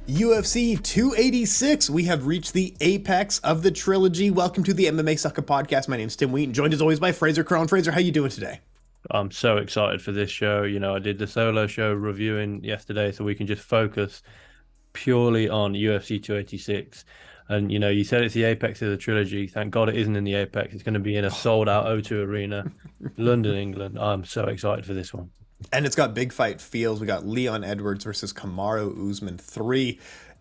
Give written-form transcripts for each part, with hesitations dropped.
UFC 286. We have reached the apex of the trilogy. Welcome to the MMA Sucka Podcast. My name's Tim Wheaton, joined as always by Frazer Krohn. Frazer, how you doing today? I'm so excited for this show. I did the solo show reviewing yesterday, so we can just focus purely on UFC 286. And, you said it's the apex of the trilogy. Thank God it isn't in the apex. It's going to be in a sold-out O2 arena, London, England. I'm so excited for this one. And it's got big fight feels. We got Leon Edwards versus Kamaru Usman III.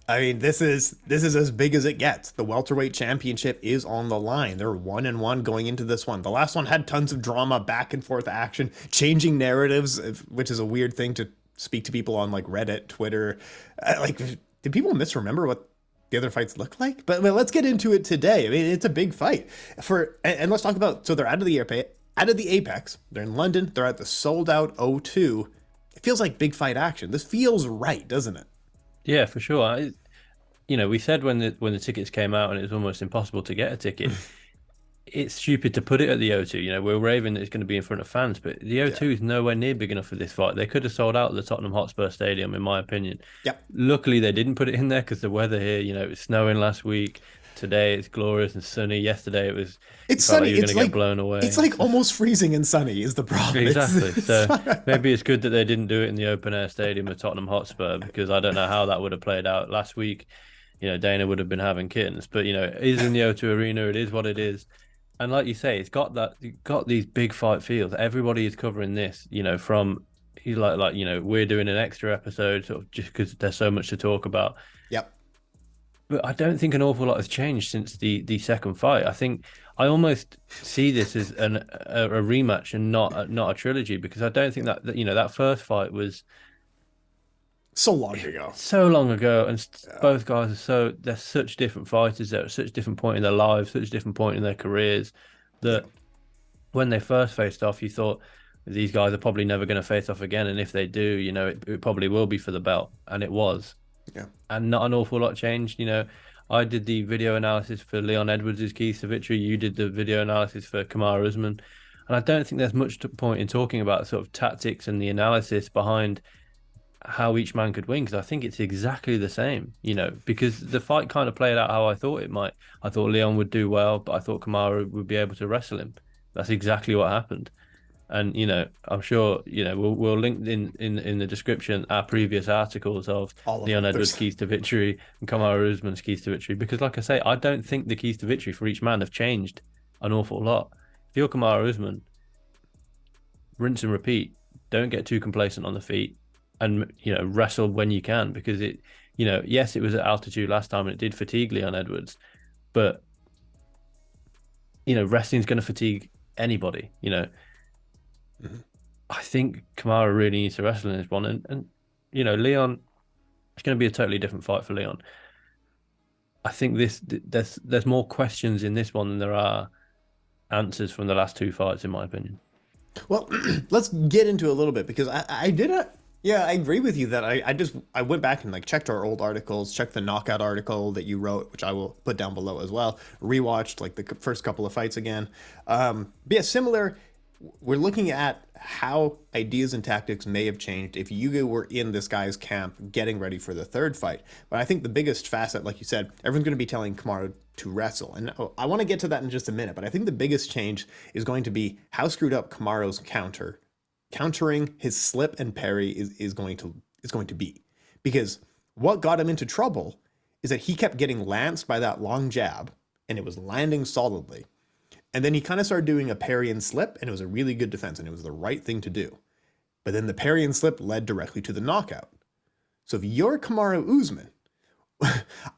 I mean, this is as big as it gets. The welterweight championship is on the line. They're 1-1 going into this one. The last one had tons of drama, back and forth action, changing narratives, which is a weird thing to speak to people on like Reddit, Twitter. Did people misremember what the other fights look like? But let's get into it today. I mean, it's a big fight and let's talk about. So they're out of the apex. They're in London. They're at the sold out O2. It feels like big fight action. This feels right, doesn't it? Yeah, for sure. We said when the tickets came out and it was almost impossible to get a ticket. It's stupid to put it at the O2. We're raving that it's going to be in front of fans, but the O2 is nowhere near big enough for this fight. They could have sold out the Tottenham Hotspur Stadium, in my opinion. Yep. Luckily, they didn't put it in there because the weather here, it was snowing last week. Today it's glorious and sunny. Yesterday it's sunny. Like you're going to get blown away. It's like almost freezing and sunny is the problem. Exactly. So maybe it's good that they didn't do it in the open air stadium of Tottenham Hotspur, because I don't know how that would have played out last week. Dana would have been having kittens, but it is in the O2 arena. It is what it is. And like you say, it's got these big fight feels. Everybody is covering this, from we're doing an extra episode sort of just because there's so much to talk about. Yep. But I don't think an awful lot has changed since the second fight. I think I almost see this as a rematch and not a trilogy, because I don't think that first fight was so long ago. So long ago, and both guys they're such different fighters. They're at such a different point in their lives, such a different point in their careers, that when they first faced off, you thought these guys are probably never going to face off again, and if they do, it probably will be for the belt, and it was. Yeah. And not an awful lot changed. I did the video analysis for Leon Edwards' keys to victory. You did the video analysis for Kamaru Usman. And I don't think there's much point in talking about sort of tactics and the analysis behind how each man could win, because I think it's exactly the same, because the fight kind of played out how I thought it might. I thought Leon would do well, but I thought Kamaru would be able to wrestle him. That's exactly what happened. And, I'm sure, we'll link in the description our previous articles of Leon Edwards' keys to victory and Kamaru Usman's keys to victory. Because, like I say, I don't think the keys to victory for each man have changed an awful lot. If you're Kamaru Usman, rinse and repeat. Don't get too complacent on the feet, and, wrestle when you can. Because yes, it was at altitude last time and it did fatigue Leon Edwards. But, wrestling's going to fatigue anybody, Mm-hmm. I think Kamaru really needs to wrestle in this one, and Leon, it's going to be a totally different fight for Leon. I think there's more questions in this one than there are answers from the last two fights, in my opinion. Well, let's get into a little bit, because I agree with you that I went back and checked our old articles, checked the knockout article that you wrote, which I will put down below as well. Rewatched the first couple of fights again. But yeah, similar. We're looking at how ideas and tactics may have changed if you were in this guy's camp getting ready for the third fight. But I think the biggest facet, like you said, everyone's going to be telling Kamaru to wrestle. And I want to get to that in just a minute, but I think the biggest change is going to be how screwed up Kamaru's countering his slip and parry is going to be. Because what got him into trouble is that he kept getting lanced by that long jab, and it was landing solidly. And then he kind of started doing a parry and slip, and it was a really good defense, and it was the right thing to do. But then the parry and slip led directly to the knockout. So if you're Kamaru Usman,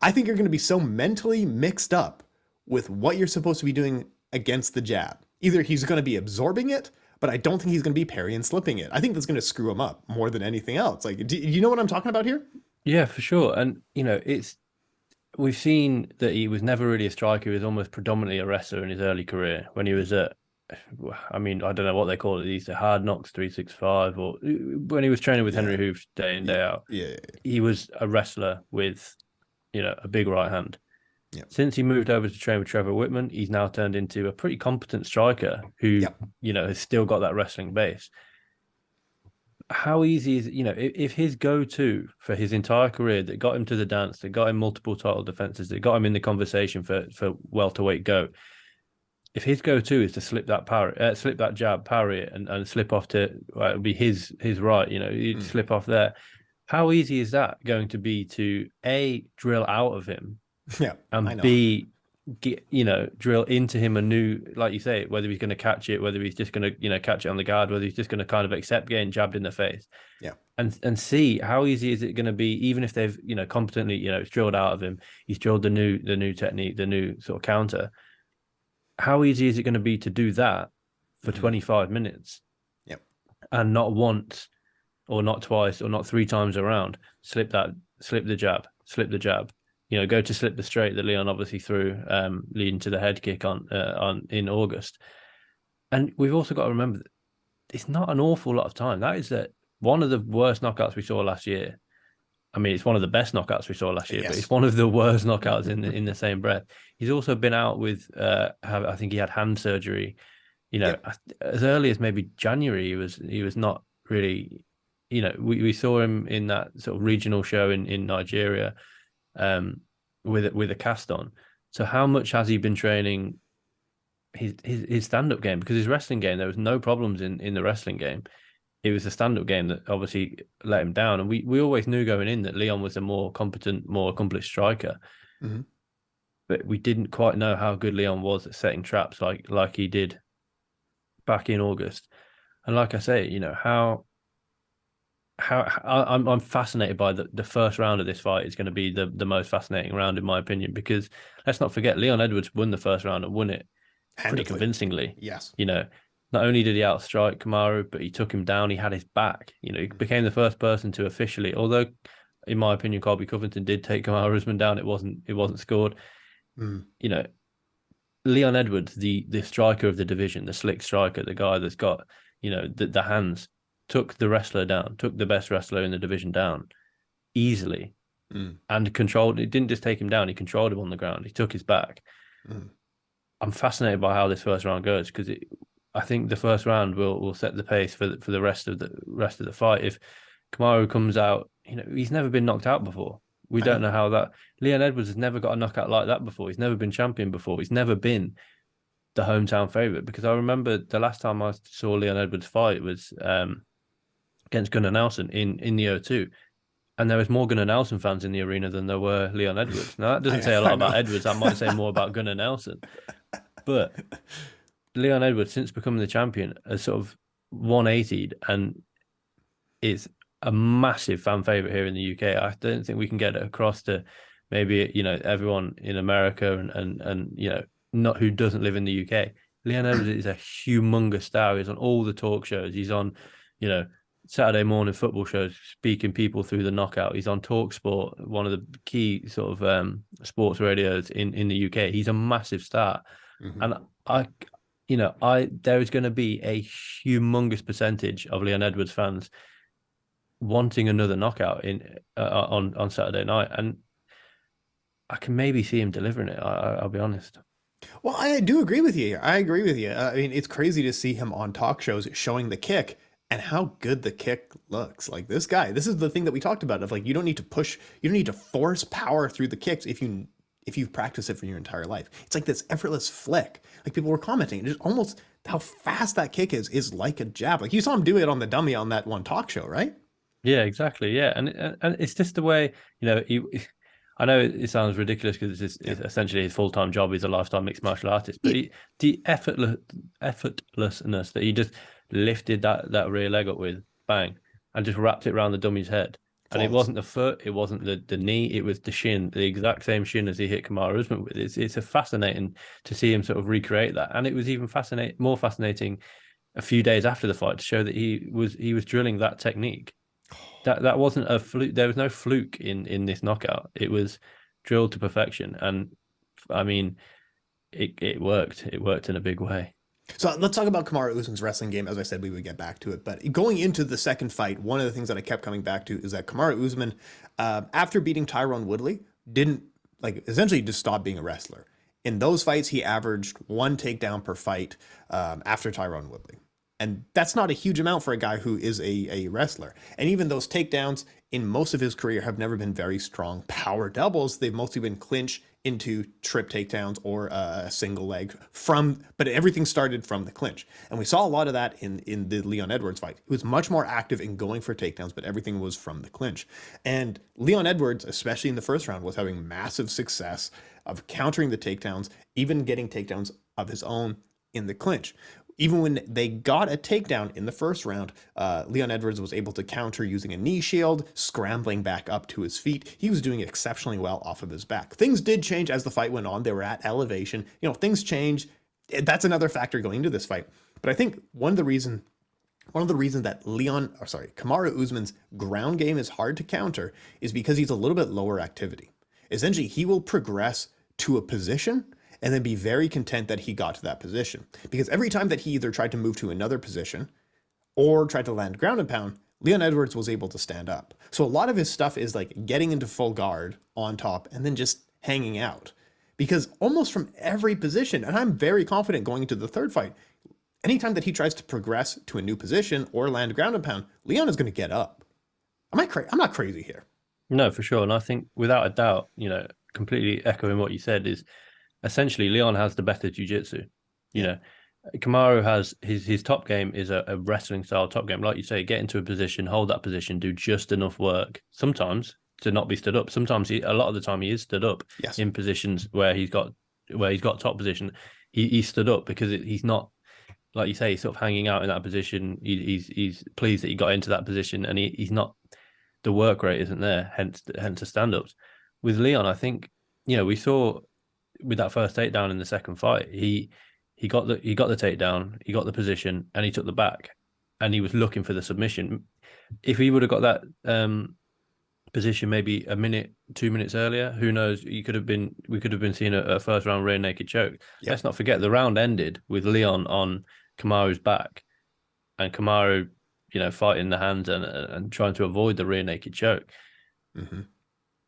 I think you're going to be so mentally mixed up with what you're supposed to be doing against the jab. Either he's going to be absorbing it, but I don't think he's going to be parry and slipping it. I think that's going to screw him up more than anything else. Do you know what I'm talking about here? Yeah, for sure. And, we've seen that he was never really a striker. He was almost predominantly a wrestler in his early career. When he was I don't know what they call it. These are Hard Knocks 365, or when he was training with Henry Hooft day in, day out. Yeah. He was a wrestler with, a big right hand. Yeah. Since he moved over to train with Trevor Whitman, he's now turned into a pretty competent striker who, has still got that wrestling base. how easy is it, if his go-to for his entire career that got him to the dance, that got him multiple title defenses, that got him in the conversation for welterweight go, if his go-to is to slip that jab, parry it, and slip off to, well, it would be his right, he'd slip off there. How easy is that going to be to A, drill out of him, Yeah, I and know. B, drill into him a new, like you say, whether he's going to catch it, whether he's just going to, catch it on the guard, whether he's just going to kind of accept getting jabbed in the face. Yeah. And C, how easy is it going to be, even if they've, competently, it's drilled out of him, he's drilled the new technique, the new sort of counter. How easy is it going to be to do that for 25 minutes? Yep. And not once or not twice or not 3 times around, slip the jab, go to slip the straight that Leon obviously threw, leading to the head kick on in August. And we've also got to remember that it's not an awful lot of time. That is one of the worst knockouts we saw last year. I mean, it's one of the best knockouts we saw last year, but it's one of the worst knockouts in the same breath. He's also been out with, I think he had hand surgery. As early as maybe January, he was not really. We saw him in that sort of regional show in Nigeria, with a cast on. So how much has he been training his stand-up game? Because his wrestling game, there was no problems in the wrestling game. It was a stand-up game that obviously let him down. And we always knew going in that Leon was a more competent, more accomplished striker. Mm-hmm. But we didn't quite know how good Leon was at setting traps like he did back in August. And like I say, how I'm fascinated by the first round of this fight is going to be the most fascinating round, in my opinion, because let's not forget, Leon Edwards won the first round and won it pretty convincingly. Yes. Not only did he outstrike Kamaru, but he took him down. He had his back. He became the first person to officially, although in my opinion, Colby Covington did take Kamaru Usman down. It wasn't scored. Leon Edwards, the striker of the division, the slick striker, the guy that's got, the hands, took the wrestler down, took the best wrestler in the division down easily, and controlled. It didn't just take him down; he controlled him on the ground. He took his back. I'm fascinated by how this first round goes, because I think the first round will set the pace for the rest of the fight. If Kamaru comes out, he's never been knocked out before. We don't know how that. Leon Edwards has never got a knockout like that before. He's never been champion before. He's never been the hometown favorite, because I remember the last time I saw Leon Edwards fight was against Gunnar Nelson in the O2, and there was more Gunnar Nelson fans in the arena than there were Leon Edwards. Now that doesn't say a lot about Edwards. That might say more about Gunnar Nelson, but Leon Edwards, since becoming the champion, has sort of 180'd and is a massive fan favorite here in the UK. I don't think we can get it across to maybe everyone in America and not who doesn't live in the UK. Leon Edwards is a humongous star. He's on all the talk shows. He's on Saturday morning football shows, speaking people through the knockout. He's on TalkSport, one of the key sort of sports radios in the UK. He's a massive star, and there is going to be a humongous percentage of Leon Edwards fans wanting another knockout on Saturday night, and I can maybe see him delivering it. I'll be honest. Well, I do agree with you. I agree with you. I mean, it's crazy to see him on talk shows showing the kick and how good the kick looks. Like, this guy, this is the thing that we talked about, of like, you don't need to push, you don't need to force power through the kicks if you've practiced it for your entire life. It's like this effortless flick. Like, people were commenting, just almost how fast that kick is like a jab. Like, you saw him do it on the dummy on that one talk show, right? Yeah, exactly. Yeah, and it's just the way, I know it sounds ridiculous because it's essentially his full-time job. He's a lifetime mixed martial artist, but the effortlessness that he just lifted that rear leg up with, bang, and just wrapped it around the dummy's head. And it wasn't the foot, it wasn't the knee, it was the shin, the exact same shin as he hit Kamaru Usman with. It's a fascinating to see him sort of recreate that. And it was even more fascinating a few days after the fight to show that he was drilling that technique. That wasn't a fluke. There was no fluke in this knockout. It was drilled to perfection, and I mean, it worked. It worked in a big way. So let's talk about Kamaru Usman's wrestling game. As I said, we would get back to it. But going into the second fight, one of the things that I kept coming back to is that Kamaru Usman, after beating Tyron Woodley, didn't essentially just stop being a wrestler. In those fights, he averaged 1 takedown per fight after Tyron Woodley. And that's not a huge amount for a guy who is a wrestler. And even those takedowns in most of his career have never been very strong power doubles. They've mostly been clinch into trip takedowns or a single leg but everything started from the clinch. And we saw a lot of that in the Leon Edwards fight. He was much more active in going for takedowns, but everything was from the clinch. And Leon Edwards, especially in the first round, was having massive success of countering the takedowns, even getting takedowns of his own in the clinch. Even when they got a takedown in the first round, Leon Edwards was able to counter using a knee shield, scrambling back up to his feet. He was doing exceptionally well off of his back. Things did change as the fight went on. They were at elevation. Things changed. That's another factor going into this fight. But I think one of the reasons that Kamaru Usman's ground game is hard to counter is because he's a little bit lower activity. Essentially, he will progress to a position and then be very content that he got to that position. Because every time that he either tried to move to another position or tried to land ground and pound, Leon Edwards was able to stand up. So a lot of his stuff is like getting into full guard on top and then just hanging out. Because almost from every position, and I'm very confident going into the third fight, anytime that he tries to progress to a new position or land ground and pound, Leon is going to get up. I'm not crazy here. No, for sure. And I think without a doubt, completely echoing what you said, is essentially Leon has the better jiu-jitsu. Kamaru has his top game is a wrestling style top game. Like you say, get into a position, hold that position, do just enough work. Sometimes to not be stood up. Sometimes a lot of the time he is stood up in positions where he's got top position. He stood up because he's not, like you say, he's sort of hanging out in that position. He's pleased that he got into that position, and he's not, the work rate isn't there. Hence the stand-ups. With Leon, I think we saw with that first takedown in the second fight, he got the takedown, he got the position, and he took the back, and he was looking for the submission. If he would have got that position maybe a minute, 2 minutes earlier, who knows? We could have been seeing a first round rear naked choke. Yep. Let's not forget the round ended with Leon on Kamaru's back, and Kamaru, fighting the hands and trying to avoid the rear naked choke. Mm-hmm.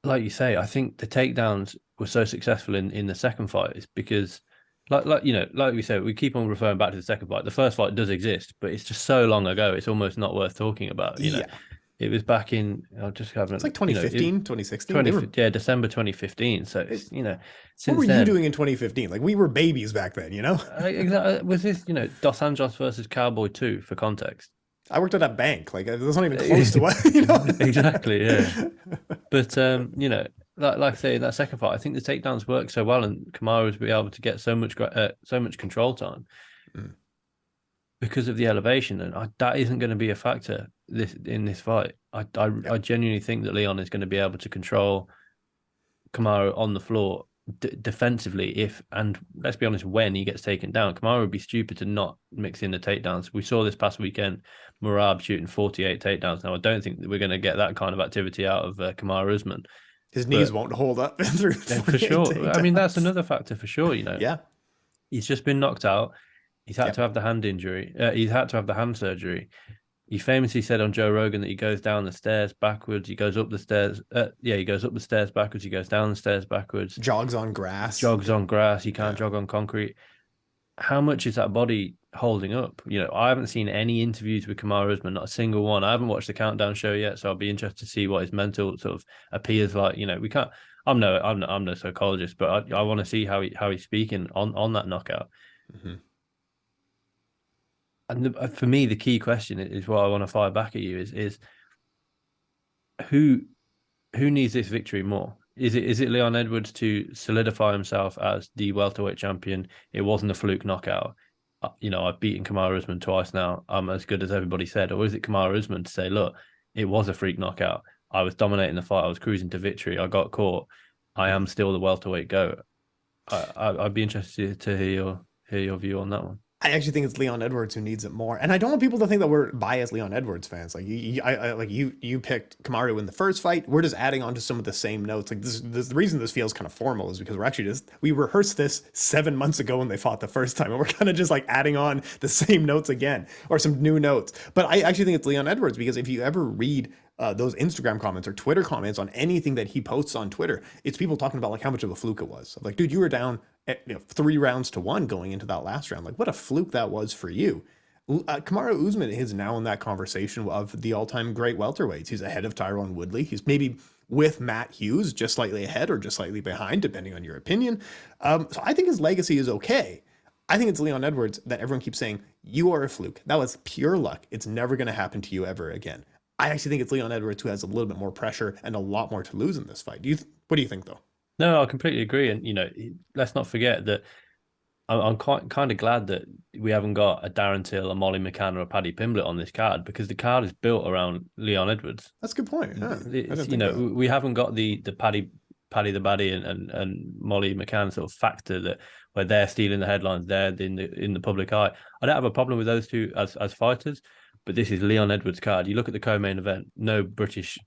Like you say, I think the takedowns were so successful in the second fight is because, like we said, we keep on referring back to the second fight. The first fight does exist, but it's just so long ago, it's almost not worth talking about. It was back in, it's like 2015, 2016. December 2015. So it's, since what were you doing in 2015? Like, we were babies back then, Exactly. Was this, Dos Anjos versus Cowboy 2 for context? I worked at a bank. Like, that's not even close to what, Exactly, yeah. But, like I say, in that second fight, I think the takedowns worked so well, and Kamaru was able to get so much control time because of the elevation, and that isn't going to be a factor in this fight. I genuinely think that Leon is going to be able to control Kamaru on the floor defensively and let's be honest, when he gets taken down. Kamaru would be stupid to not mix in the takedowns. We saw this past weekend Merab shooting 48 takedowns. Now I don't think that we're going to get that kind of activity out of Kamaru Usman. His knees won't hold up through for sure. Takedowns. I mean, that's another factor for sure. Yeah, he's just been knocked out. He's had to have the hand injury. He's had to have the hand surgery. He famously said on Joe Rogan that he goes down the stairs backwards. He goes up the stairs. He goes up the stairs backwards. He goes down the stairs backwards. Jogs on grass. He can't jog on concrete. How much is that body holding up? I haven't seen any interviews with Kamaru Usman, not a single one. I haven't watched the Countdown show yet, so I'll be interested to see what his mental sort of appears like. We can't. I'm no psychologist, but I want to see how he's speaking on that knockout. Mm-hmm. And for me, the key question is what I want to fire back at you is who needs this victory more? Is it Leon Edwards to solidify himself as the welterweight champion? It wasn't a fluke knockout. I've beaten Kamaru Usman twice now. I'm as good as everybody said. Or is it Kamaru Usman to say, look, it was a freak knockout. I was dominating the fight. I was cruising to victory. I got caught. I am still the welterweight GOAT. I'd be interested to hear your view on that one. I actually think it's Leon Edwards who needs it more, and I don't want people to think that we're biased Leon Edwards fans. Like you picked Kamaru in the first fight. We're just adding on to some of the same notes. Like this the reason this feels kind of formal is because we rehearsed this 7 months ago when they fought the first time, and we're kind of just like adding on the same notes again or some new notes. But I actually think it's Leon Edwards because if you ever read those Instagram comments or Twitter comments on anything that he posts on Twitter, it's people talking about like how much of a fluke it was. Like, dude, you were down 3 rounds to 1 going into that last round. Like, what a fluke that was for you. Kamaru Usman is now in that conversation of the all-time great welterweights. He's ahead of Tyron Woodley. He's maybe with Matt Hughes, just slightly ahead or just slightly behind, depending on your opinion. So I think his legacy is okay. I think it's Leon Edwards that everyone keeps saying, you are a fluke. That was pure luck. It's never going to happen to you ever again. I actually think it's Leon Edwards who has a little bit more pressure and a lot more to lose in this fight. What do you think, though? No, I completely agree. And, let's not forget that I'm quite kind of glad that we haven't got a Darren Till, a Molly McCann, or a Paddy Pimblett on this card, because the card is built around Leon Edwards. That's a good point. Yeah, we haven't got the Paddy the Baddy and Molly McCann sort of factor that where they're stealing the headlines, they're in the public eye. I don't have a problem with those two as fighters, but this is Leon Edwards' card. You look at the co-main event, no British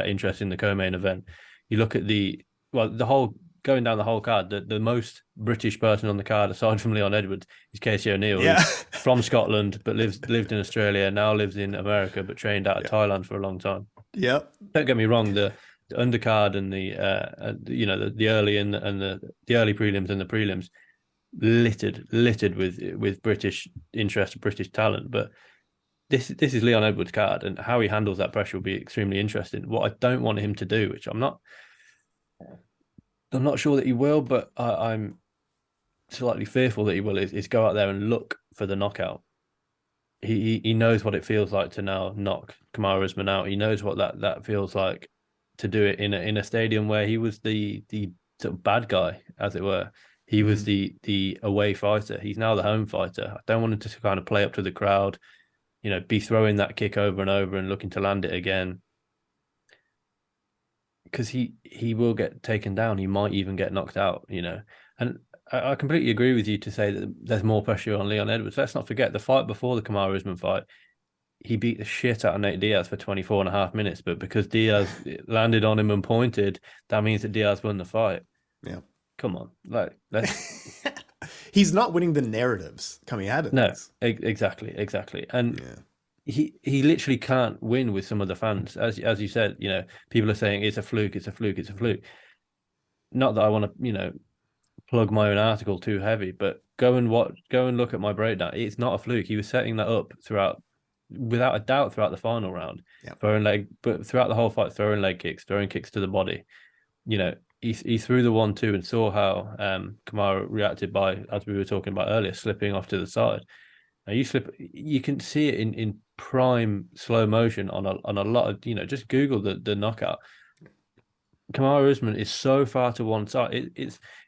interest in the co-main event. You look at the whole going down the whole card, the most British person on the card, aside from Leon Edwards, is Casey O'Neill, who's from Scotland but lived in Australia, now lives in America, but trained out of Thailand for a long time. Yeah. Don't get me wrong, the undercard and the early and the early prelims and the prelims littered with British interest, British talent, but this is Leon Edwards' card, and how he handles that pressure will be extremely interesting. What I don't want him to do, which I'm not sure that he will, but I'm slightly fearful that he will, is go out there and look for the knockout. He knows what it feels like to now knock Kamaru Usman out. He knows what that feels like to do it in a stadium where he was the sort of bad guy, as it were. He was the away fighter. He's now the home fighter. I don't want him to kind of play up to the crowd, be throwing that kick over and over and looking to land it again. Because he will get taken down. He might even get knocked out, And I completely agree with you to say that there's more pressure on Leon Edwards. Let's not forget the fight before the Kamaru Usman fight. He beat the shit out of Nate Diaz for 24 and a half minutes, but because Diaz landed on him and pointed, that means that Diaz won the fight. Yeah. Come on. Let's... He's not winning the narratives coming out of this. No, exactly. And he literally can't win with some of the fans. As you said, people are saying it's a fluke. Not that I want to, plug my own article too heavy, but go and look at my breakdown. It's not a fluke. He was setting that up without a doubt throughout the final round. But throughout the whole fight, throwing leg kicks, throwing kicks to the body. He threw the 1-2 and saw how Kamaru reacted by, as we were talking about earlier, slipping off to the side. Now you can see it in prime slow motion on a lot of, just Google the knockout. Kamaru Usman is so far to one side.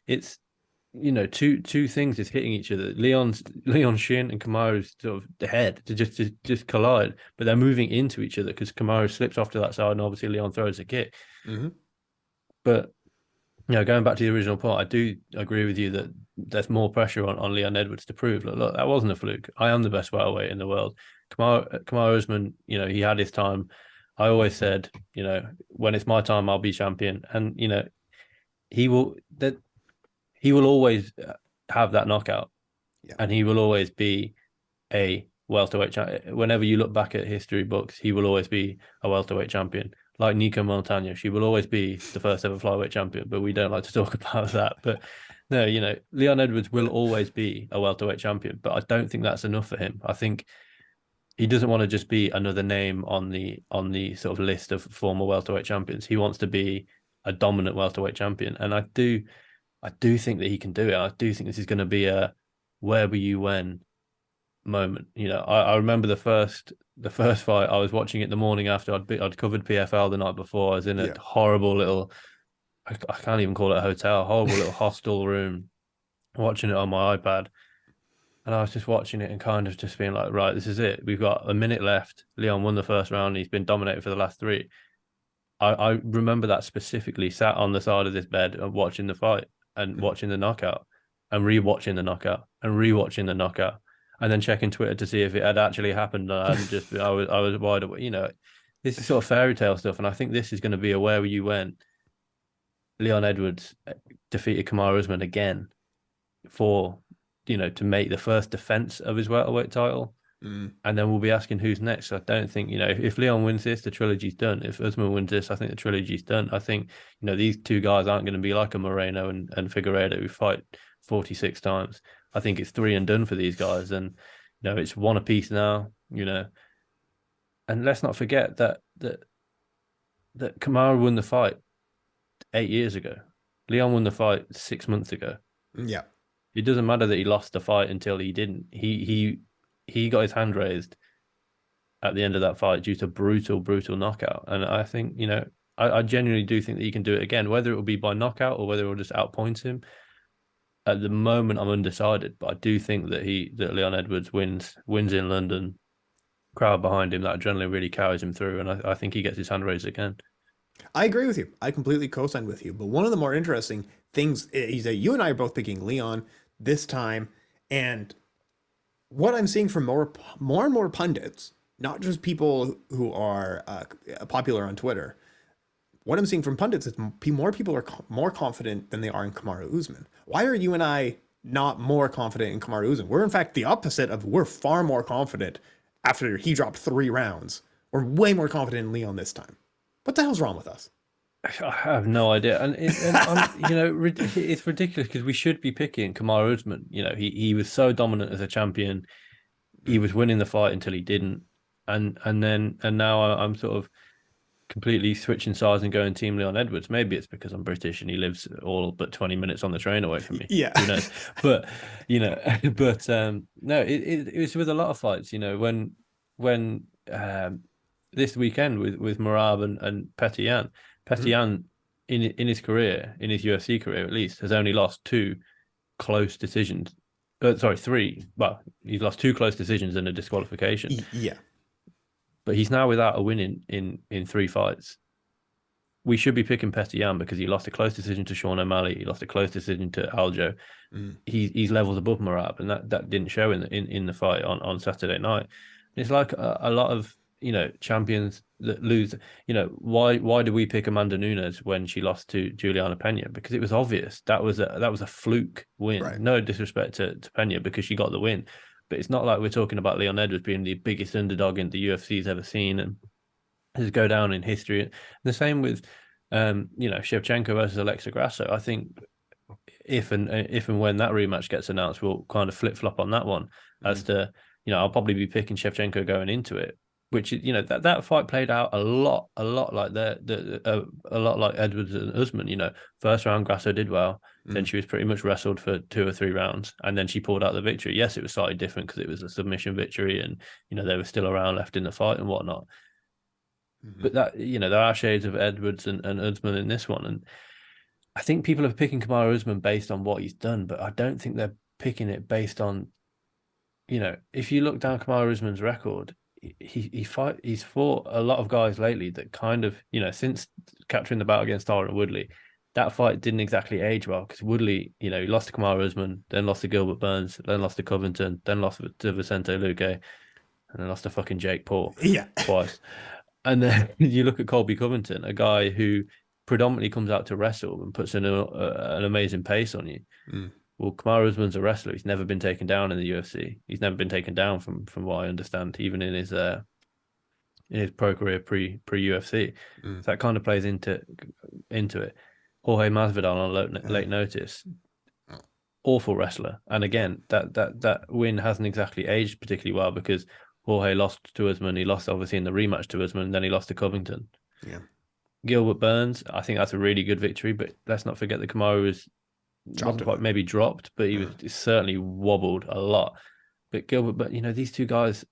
It's two things is hitting each other. Leon's shin and Kamaru's sort of the head to just collide, but they're moving into each other because Kamaru slips off to that side and obviously Leon throws a kick. Mm-hmm. But going back to the original point, I do agree with you that there's more pressure on Leon Edwards to prove, look, that wasn't a fluke. I am the best welterweight in the world. Kamaru Usman, he had his time. I always said, when it's my time, I'll be champion. And, he will always have that knockout. Yeah. And he will always be a welterweight champion. Whenever you look back at history books, he will always be a welterweight champion. Like Nico Montano, she will always be the first ever flyweight champion, but we don't like to talk about that. But no, Leon Edwards will always be a welterweight champion, but I don't think that's enough for him. I think he doesn't want to just be another name on the sort of list of former welterweight champions. He wants to be a dominant welterweight champion, and I do think that he can do it. I do think this is going to be a where were you when moment. I remember the first fight. I was watching it the morning after I'd covered PFL the night before. I was in a horrible little, I can't even call it a hotel, horrible little hostel room, watching it on my iPad. And I was just watching it and kind of just being like, right, this is it. We've got a minute left. Leon won the first round. He's been dominated for the last three. I remember that specifically, sat on the side of this bed and watching the fight and watching the knockout and rewatching the knockout and rewatching the knockout and then checking Twitter to see if it had actually happened. I was wide awake. This is sort of fairy tale stuff. And I think this is going to be a where were you when Leon Edwards defeated Kamaru Usman again for, to make the first defense of his welterweight title. And then we'll be asking who's next. I don't think, if Leon wins this, the trilogy's done. If Usman wins this, I think the trilogy's done. I think, these two guys aren't going to be like a Moreno and Figueiredo who fight 46 times. I think it's 3 and done for these guys. And, You know, it's one apiece now. You know, and let's not forget that Kamaru won the fight 8 years ago. Leon won the fight 6 months ago. Yeah. It doesn't matter that he lost the fight until he didn't. He got his hand raised at the end of that fight due to brutal knockout. And I think, you know, I genuinely do think that he can do it again, whether it will be by knockout or whether it will just outpoint him. At the moment, I'm undecided, but I do think that Leon Edwards wins in London. Crowd behind him, that adrenaline really carries him through, and I think he gets his hand raised again. I agree with you. I completely co-sign with you. But one of the more interesting things is that you and I are both picking Leon this time, and what I'm seeing from more and more pundits, not just people who are popular on Twitter, what I'm seeing from pundits is more people are more confident than they are in Kamaru Usman. Why are you and I not more confident in Kamaru Usman? We're in fact the opposite of, we're far more confident after he dropped 3 rounds. We're way more confident in Leon this time. What the hell's wrong with us? I have no idea, and you know, it's ridiculous because we should be picking Kamaru Usman. You know, he was so dominant as a champion. He was winning the fight until he didn't, and now I'm sort of completely switching sides and going Team Leon Edwards. Maybe it's because I'm British and he lives all but 20 minutes on the train away from me. Yeah. Who knows? But, you know, no, it was with a lot of fights, you know, when this weekend with Merab and Petr Yan. Petr Yan, in his career, in his UFC career at least, has only lost 2 close decisions. Sorry, 3. Well, he's lost 2 close decisions and a disqualification. Yeah. But he's now without a win in 3 fights. We should be picking Petr Yan because he lost a close decision to Sean O'Malley. He lost a close decision to Aljo. He's levels above Merab, and that didn't show in the fight on Saturday night. It's like a lot of, you know, champions that lose. You know, why do we pick Amanda Nunes when she lost to Juliana Pena? Because it was obvious that was a fluke win. Right. No disrespect to Pena because she got the win. But it's not like we're talking about Leon Edwards being the biggest underdog in the UFC's ever seen and his go down in history. And the same with, you know, Shevchenko versus Alexa Grasso. I think if and when that rematch gets announced, we'll kind of flip flop on that one as to, you know, I'll probably be picking Shevchenko going into it, which is, you know, that fight played out a lot like a lot like Edwards and Usman. You know, first round Grasso did well. Then she was pretty much wrestled for 2 or 3 rounds, and then she pulled out the victory. Yes, it was slightly different because it was a submission victory, and you know they were still around left in the fight and whatnot. But that, you know, there are shades of Edwards and Usman in this one, and I think people are picking Kamaru Usman based on what he's done, but I don't think they're picking it based on, you know, if you look down Kamaru Usman's record, he's fought a lot of guys lately that kind of, you know, since capturing the bout against Tyron Woodley, that fight didn't exactly age well because Woodley, you know, he lost to Kamaru Usman, then lost to Gilbert Burns, then lost to Covington, then lost to Vicente Luque, and then lost to fucking Jake Paul twice. And then you look at Colby Covington, a guy who predominantly comes out to wrestle and puts in an amazing pace on you. Well, Kamaru Usman's a wrestler. He's never been taken down in the UFC. He's never been taken down from what I understand, even in his pro career pre UFC. So that kind of plays into it. Jorge Masvidal on late notice, awful wrestler. And again, that win hasn't exactly aged particularly well because Jorge lost to Usman. He lost obviously in the rematch to Usman, and then he lost to Covington. Yeah. Gilbert Burns, I think that's a really good victory, but let's not forget that Kamaru wasn't quite maybe dropped, but he was certainly wobbled a lot. But Gilbert, but you know, these 2 guys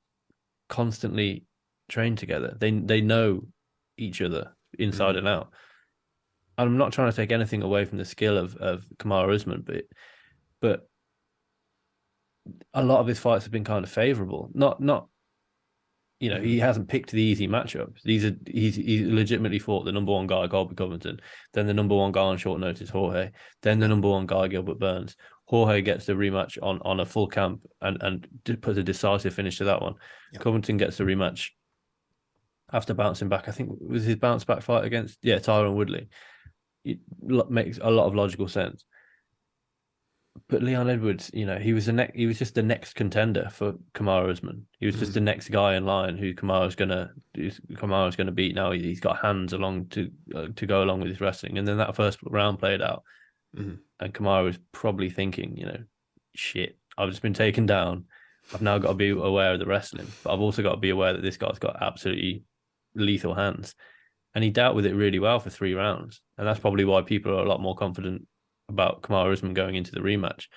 constantly train together. They know each other inside and out. I'm not trying to take anything away from the skill of Kamaru Usman, but a lot of his fights have been kind of favorable. Not you know, he hasn't picked the easy matchups. He's legitimately fought the number 1 guy, Colby Covington, then the number 1 guy on short notice, Jorge, then the number 1 guy, Gilbert Burns. Jorge gets the rematch on a full camp and puts a decisive finish to that one. Yep. Covington gets the rematch after bouncing back. I think it was his bounce back fight against Tyron Woodley. It makes a lot of logical sense. But Leon Edwards, you know, he was just the next contender for Kamaru Usman. He was just the next guy in line who Kamaru's gonna beat. Now he's got hands along to go along with his wrestling. And then that first round played out, and Kamaru was probably thinking, you know, shit, I've just been taken down. I've now got to be aware of the wrestling, but I've also got to be aware that this guy's got absolutely lethal hands. And he dealt with it really well for 3 rounds. And that's probably why people are a lot more confident about Kamaru Usman going into the rematch.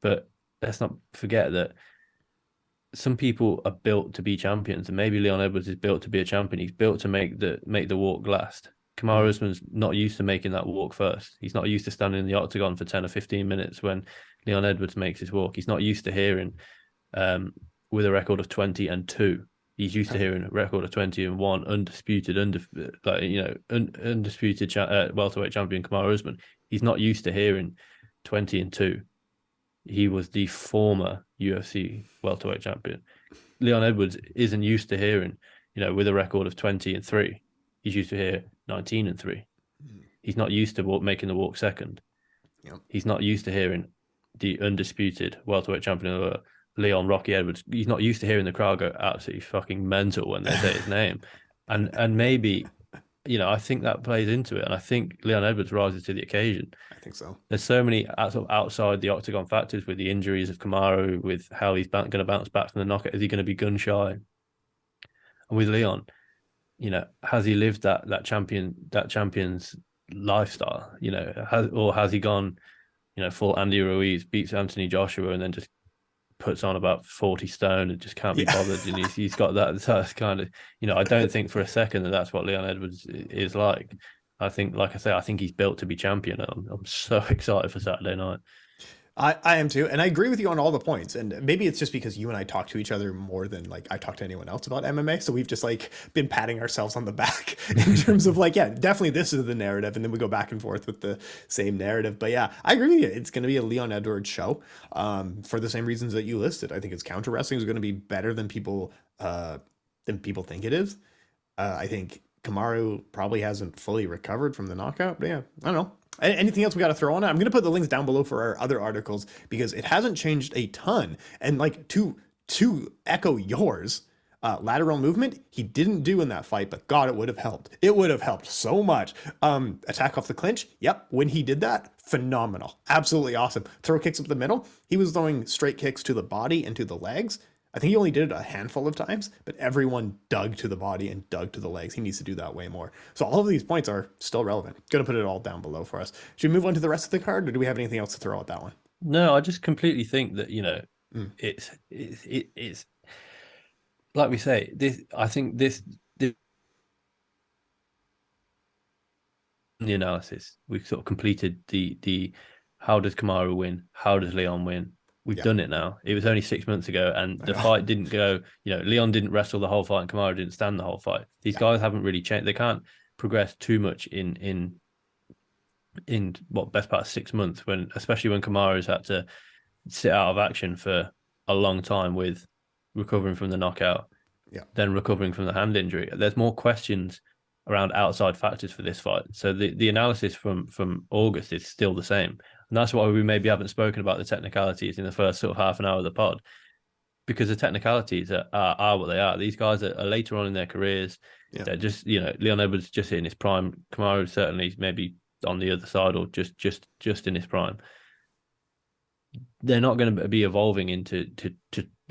But let's not forget that some people are built to be champions, and maybe Leon Edwards is built to be a champion. He's built to make the walk last. Kamaru Usman's not used to making that walk first. He's not used to standing in the octagon for 10 or 15 minutes when Leon Edwards makes his walk. He's not used to hearing with a record of 20-2. He's used to hearing a record of 20-1, undisputed welterweight champion Kamaru Usman. He's not used to hearing 20-2. He was the former UFC welterweight champion. Leon Edwards isn't used to hearing, with a record of 20-3. He's used to hear 19-3. He's not used to making the walk second. Yep. He's not used to hearing the undisputed welterweight champion Leon Rocky Edwards. He's not used to hearing the crowd go absolutely fucking mental when they say his name. And maybe, I think that plays into it. And I think Leon Edwards rises to the occasion. I think so. There's so many sort of outside the octagon factors with the injuries of Kamaru, with how he's going to bounce back from the knockout. Is he going to be gun shy? And with Leon, has he lived that champion's lifestyle? Has he gone, full Andy Ruiz, beats Anthony Joshua, and then just puts on about 40 stone and just can't be bothered? And he's got that's kind of, I don't think for a second that's what Leon Edwards is like. I think, like I say, I think he's built to be champion. I'm so excited for Saturday night. I am too. And I agree with you on all the points. And maybe it's just because you and I talk to each other more than like I talk to anyone else about MMA. So we've just like been patting ourselves on the back in terms of like, yeah, definitely this is the narrative. And then we go back and forth with the same narrative. But yeah, I agree with you. It's going to be a Leon Edwards show for the same reasons that you listed. I think his counter wrestling is going to be better than people think it is. I think Kamaru probably hasn't fully recovered from the knockout. But yeah, I don't know. Anything else we got to throw on it? I'm going to put the links down below for our other articles because it hasn't changed a ton. And like to echo yours, lateral movement, he didn't do in that fight, but God, it would have helped. It would have helped so much. Attack off the clinch. Yep. When he did that, phenomenal. Absolutely awesome. Throw kicks up the middle. He was throwing straight kicks to the body and to the legs. I think he only did it a handful of times, but everyone dug to the body and dug to the legs. He needs to do that way more. So all of these points are still relevant. Going to put it all down below for us. Should we move on to the rest of the card, or do we have anything else to throw at that one? No, I just completely think that, it's like we say, I think the analysis, we've sort of completed the how does Kamaru win? How does Leon win? We've done it now. It was only 6 months ago, and the fight didn't go. Leon didn't wrestle the whole fight, and Kamaru didn't stand the whole fight. These guys haven't really changed. They can't progress too much in what best part of 6 months, especially when Kamaru's had to sit out of action for a long time with recovering from the knockout, then recovering from the hand injury. There's more questions around outside factors for this fight. So the analysis from August is still the same. And that's why we maybe haven't spoken about the technicalities in the first sort of half an hour of the pod, because the technicalities are what they are. These guys are later on in their careers. Yeah. They're just, Leon Edwards just in his prime. Kamaru certainly maybe on the other side or just in his prime. They're not going to be evolving into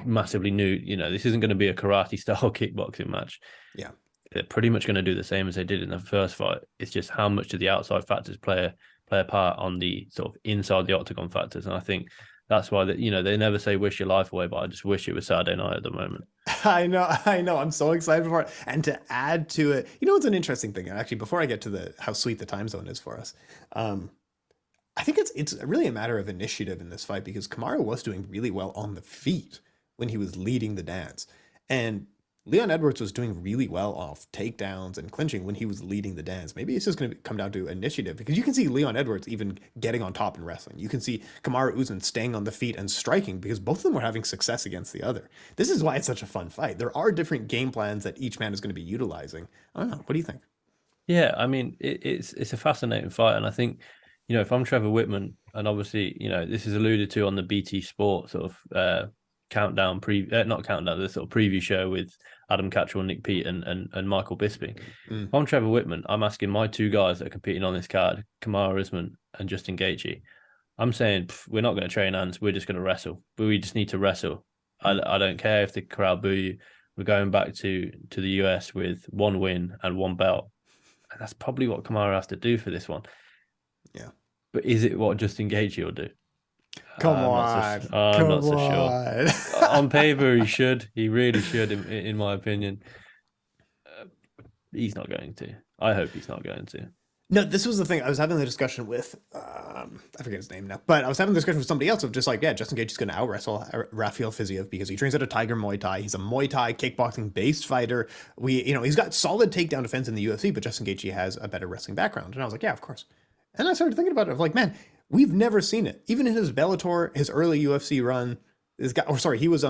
massively new. This isn't going to be a karate style kickboxing match. Yeah, they're pretty much going to do the same as they did in the first fight. It's just how much do the outside factors play a part on the sort of inside the octagon factors. And I think that's why that they never say wish your life away, but I just wish it was Saturday night at the moment. I know. I'm so excited for it. And to add to it, it's an interesting thing. And actually, before I get to how sweet the time zone is for us, I think it's really a matter of initiative in this fight, because Kamaru was doing really well on the feet when he was leading the dance. And Leon Edwards was doing really well off takedowns and clinching when he was leading the dance. Maybe it's just going to come down to initiative, because you can see Leon Edwards even getting on top in wrestling. You can see Kamaru Usman staying on the feet and striking, because both of them were having success against the other. This is why it's such a fun fight. There are different game plans that each man is going to be utilizing. I don't know. What do you think? Yeah, I mean, it's a fascinating fight. And I think, if I'm Trevor Whitman, and obviously, this is alluded to on the BT Sport sort of countdown, not countdown, the sort of preview show with Adam Catchell, Nick Pete, and Michael Bisping. If I'm Trevor Whitman, I'm asking my two guys that are competing on this card, Kamaru Usman and Justin Gaethje. I'm saying we're not going to train hands. We're just going to wrestle. But we just need to wrestle. I don't care if the crowd boo you. We're going back to the US with 1 win and 1 belt. And that's probably what Kamaru has to do for this one. Yeah. But is it what Justin Gaethje will do? Come I'm on. not so sure. On. On paper, he should. He really should, in my opinion. He's not going to. I hope he's not going to. No, this was the thing. I was having the discussion with, I forget his name now, but I was having the discussion with somebody else of just like, yeah, Justin Gaethje's going to out wrestle Rafael Fiziev because he trains at a Tiger Muay Thai. He's a Muay Thai kickboxing based fighter. He's got solid takedown defense in the UFC, but Justin Gaethje has a better wrestling background. And I was like, yeah, of course. And I started thinking about it. I was like, man, we've never seen it. Even in his Bellator, his early UFC run, he was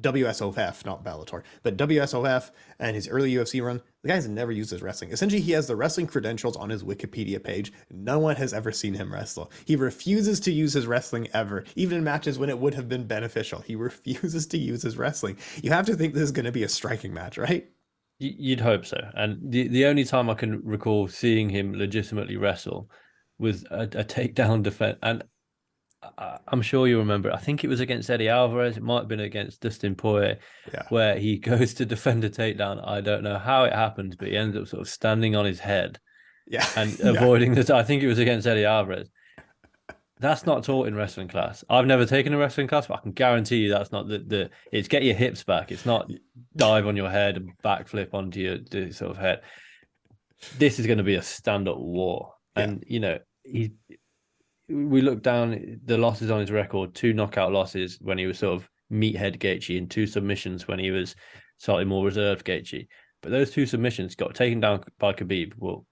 WSOF, not Bellator, but WSOF and his early UFC run, the guy's never used his wrestling. Essentially, he has the wrestling credentials on his Wikipedia page. No one has ever seen him wrestle. He refuses to use his wrestling ever, even in matches when it would have been beneficial. He refuses to use his wrestling. You have to think this is going to be a striking match, right? You'd hope so. And the only time I can recall seeing him legitimately wrestle was a takedown defense. And I'm sure you remember. I think it was against Eddie Alvarez. It might have been against Dustin Poirier, where he goes to defend a takedown. I don't know how it happened, but he ends up sort of standing on his head, and avoiding the. I think it was against Eddie Alvarez. That's not taught in wrestling class. I've never taken a wrestling class, but I can guarantee you that's not the. It's get your hips back. It's not dive on your head and backflip onto your sort of head. This is going to be a stand-up war, and we look down the losses on his record: 2 knockout losses when he was sort of meathead Gaethje, and 2 submissions when he was slightly more reserved Gaethje. But those 2 submissions got taken down by Khabib. Well,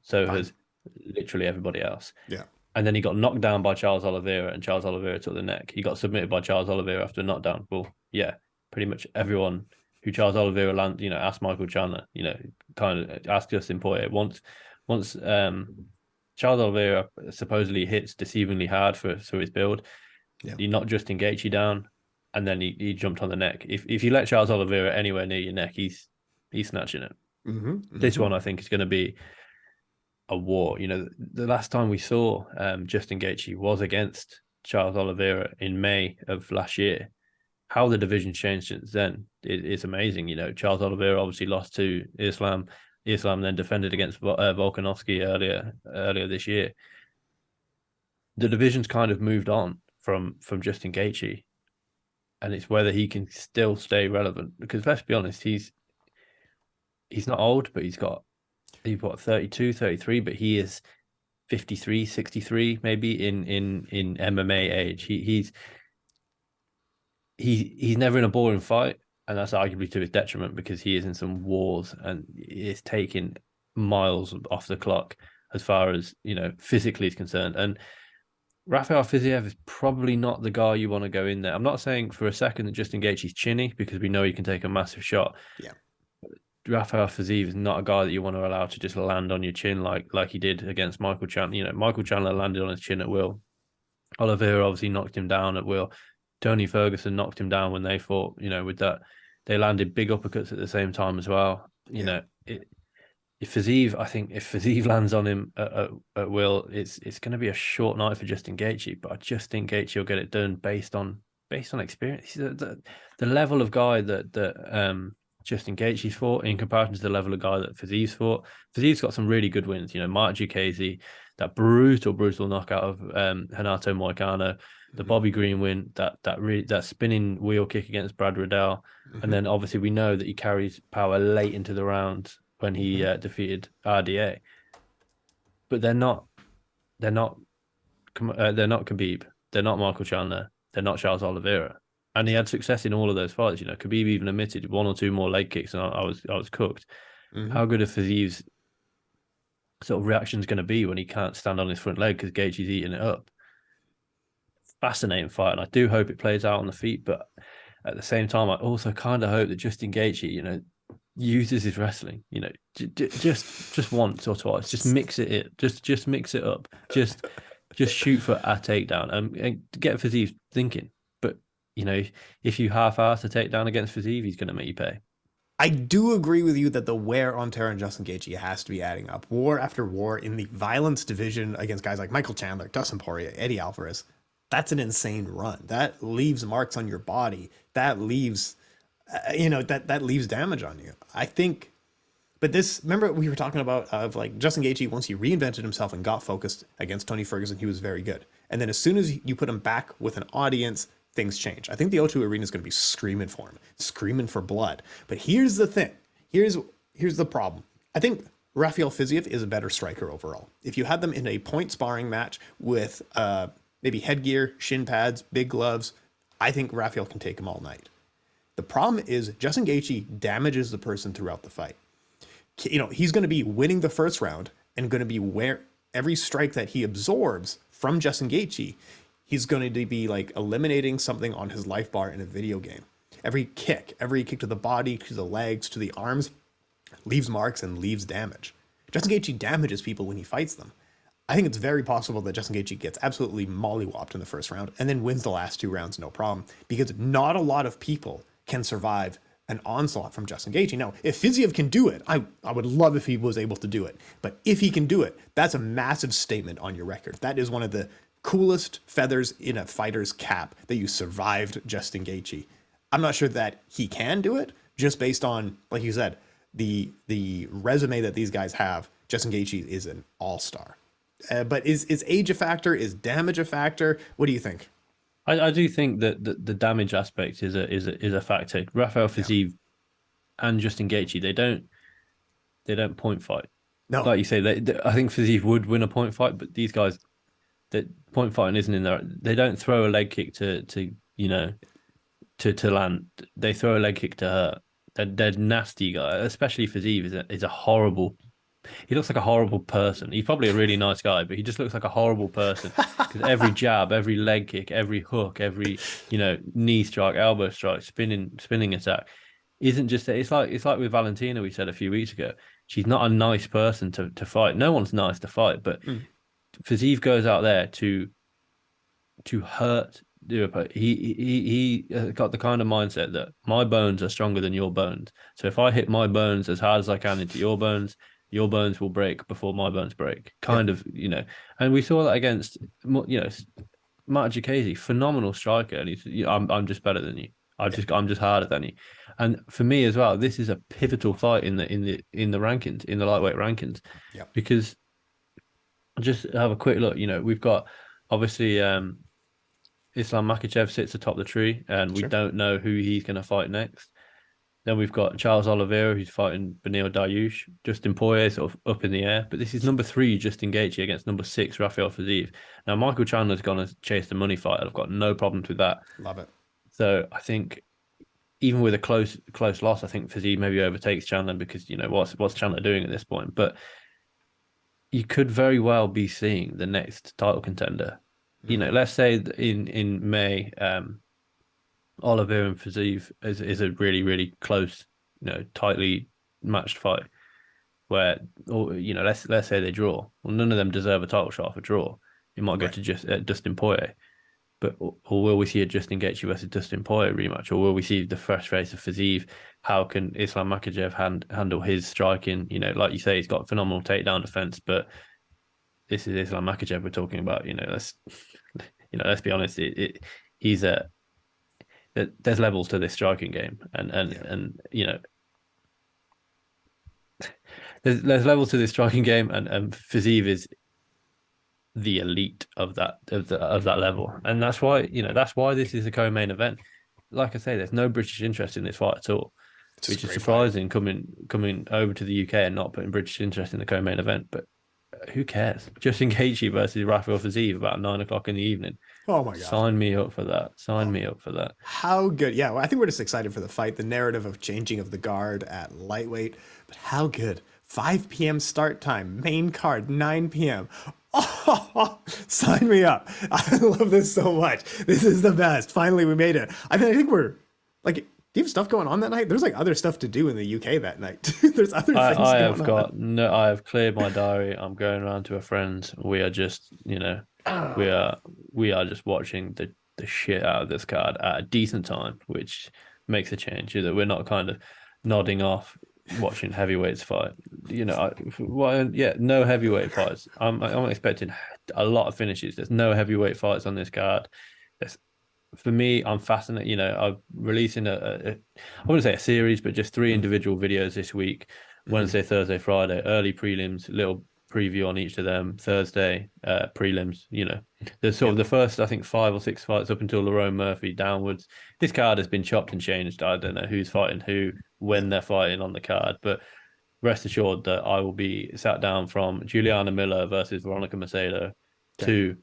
so has literally everybody else. Yeah. And then he got knocked down by Charles Oliveira, and Charles Oliveira took the neck. He got submitted by Charles Oliveira after a knockdown. Well, yeah, pretty much everyone who Charles Oliveira landed, asked Michael Chandler, kind of asked Justin Poirier. Once Charles Oliveira supposedly hits deceivingly hard for his build. Yeah. He knocked Justin Gaethje down, and then he jumped on the neck. If you let Charles Oliveira anywhere near your neck, he's snatching it. This one, I think, is going to be a war. The last time we saw Justin Gaethje was against Charles Oliveira in May of last year. How the division changed since then is amazing. Charles Oliveira obviously lost to Islam. Islam then defended against Volkanovski earlier this year. The division's kind of moved on from Justin Gaethje, and it's whether he can still stay relevant. Because let's be honest, he's not old, but he's 32, 33, but he is 53, 63 maybe in MMA age. He's never in a boring fight. And that's arguably to his detriment because he is in some wars and is taking miles off the clock as far as, physically is concerned. And Rafael Fiziev is probably not the guy you want to go in there. I'm not saying for a second that Justin Gaethje's chinny because we know he can take a massive shot. Yeah. Rafael Fiziev is not a guy that you want to allow to just land on your chin like he did against Michael Chandler. Michael Chandler landed on his chin at will. Oliveira obviously knocked him down at will. Tony Ferguson knocked him down when they fought, with that. They landed big uppercuts at the same time as well. If Fiziev lands on him at will, it's going to be a short night for Justin Gaethje. But I just think Gaethje will get it done based on experience. The level of guy that Justin Gaethje's fought in comparison to the level of guy that Fiziev's fought. Fiziev's got some really good wins. Mark Diakiese, that brutal knockout of Renato Moicano. The Bobby Green win, that spinning wheel kick against Brad Riddell, and then obviously we know that he carries power late into the round when he defeated RDA. But they're not Khabib, they're not Michael Chandler, they're not Charles Oliveira, and he had success in all of those fights. Khabib even admitted 1 or 2 more leg kicks, and I was cooked. How good are Fiziev's sort of reaction's going to be when he can't stand on his front leg because Gaethje's eating it up? Fascinating fight, and I do hope it plays out on the feet, but at the same time I also kind of hope that Justin Gaethje uses his wrestling, just once or twice, just mix it just mix it up, just shoot for a takedown and get Fiziev thinking. But if you half-ass a takedown against Fiziev, he's going to make you pay. I do agree with you that the wear on tear on Justin Gaethje has to be adding up. War after war in the violence division against guys like Michael Chandler, Dustin Poirier, Eddie Alvarez. that's an insane run. That leaves marks on your body. That leaves, that leaves damage on you. I think. But this, remember we were talking about of like Justin Gaethje, once he reinvented himself and got focused against Tony Ferguson, he was very good. And then as soon as you put him back with an audience, things change. I think the O2 Arena is going to be screaming for him, screaming for blood. But here's the thing. Here's the problem. I think Rafael Fiziev is a better striker overall. If you had them in a point sparring match with maybe headgear, shin pads, big gloves, I think Rafael can take him all night. The problem is Justin Gaethje damages the person throughout the fight. He's going to be winning the first round and going to be where every strike that he absorbs from Justin Gaethje, he's going to be like eliminating something on his life bar in a video game. Every kick to the body, to the legs, to the arms, leaves marks and leaves damage. Justin Gaethje damages people when he fights them. I think it's very possible that Justin Gaethje gets absolutely mollywopped in the first round and then wins the last 2 rounds, no problem, because not a lot of people can survive an onslaught from Justin Gaethje. Now, if Fiziev can do it, I would love if he was able to do it. But if he can do it, that's a massive statement on your record. That is one of the coolest feathers in a fighter's cap that you survived Justin Gaethje. I'm not sure that he can do it, just based on, like you said, the resume that these guys have. Justin Gaethje is an all-star. But is age a factor? Is damage a factor? What do you think? I do think that the damage aspect is a factor. Rafael Fiziev and Justin Gaethje, they don't point fight. No, like you say, I think Fiziev would win a point fight, but these guys, that point fighting isn't in there. They don't throw a leg kick to land. They throw a leg kick to hurt. They're nasty guy, especially Fiziev is a horrible. He looks like a horrible person. He's probably a really nice guy, but he just looks like a horrible person because every jab, every leg kick, every hook, every knee strike, elbow strike, spinning attack isn't just. It's like with Valentina we said a few weeks ago. She's not a nice person to fight. No one's nice to fight, but Fiziev goes out there to hurt the opponent. He got the kind of mindset that my bones are stronger than your bones. So if I hit my bones as hard as I can into your bones will break before my bones break. Kind of. And we saw that against Matt Jacasey, phenomenal striker, and he's I'm just better than you. I'm just harder than you. And for me as well, this is a pivotal fight in the rankings, in the lightweight rankings, because just have a quick look. We've got obviously Islam Makhachev sits atop the tree, and we don't know who he's going to fight next. Then we've got Charles Oliveira, who's fighting Beneil Dariush. Justin Poirier sort of up in the air. But this is number 3, Justin Gaethje, against number 6, Rafael Fiziev. Now, Michael Chandler's gone to chase the money fight. I've got no problems with that. Love it. So I think even with a close loss, I think Fiziev maybe overtakes Chandler because, what's Chandler doing at this point? But you could very well be seeing the next title contender. Let's say in May, Oliveira and Fiziev is a really, really close, tightly matched fight where, let's say they draw. Well, none of them deserve a title shot for draw. It might go to just Dustin Poirier, or will we see a Justin Gaethje versus Dustin Poirier rematch, or will we see the fresh face of Fiziev? How can Islam Makhachev handle his striking? Like you say, he's got phenomenal takedown defense, but this is Islam Makhachev we're talking about. Let's be honest. He's a there's levels to this striking game, and there's levels to this striking game, and Fiziev is the elite of that level, and that's why this is a co-main event. Like I say, there's no British interest in this fight at all, which is surprising coming over to the UK and not putting British interest in the co-main event. But who cares? Justin Gaethje versus Rafael Fiziev about 9:00 in the evening. Oh my god! Sign me up for that. Sign me up for that. How good? Yeah, well, I think we're just excited for the fight. The narrative of changing of the guard at lightweight, but how good? 5 p.m. start time. Main card 9 p.m. Oh, sign me up! I love this so much. This is the best. Finally, we made it. I think we're like. Do you have stuff going on that night? There's like other stuff to do in the UK that night. There's other things going on. I have cleared my diary. I'm going around to a friend's. We are just, we are just watching the shit out of this card at a decent time, which makes a change. That we're not kind of nodding off watching heavyweights fight. No heavyweight fights. I'm expecting a lot of finishes. There's no heavyweight fights on this card. There's, for me, I'm fascinated. You know, I'm releasing I wouldn't say a series, but just 3 individual videos this week: Wednesday, Thursday, Friday, early prelims, little preview on each of them. Thursday, prelims. You know, there's sort of the first, I think, 5 or 6 fights up until Lerone Murphy downwards. This card has been chopped and changed. I don't know who's fighting who, when they're fighting on the card, but rest assured that I will be sat down from Juliana Miller versus Veronica Macedo to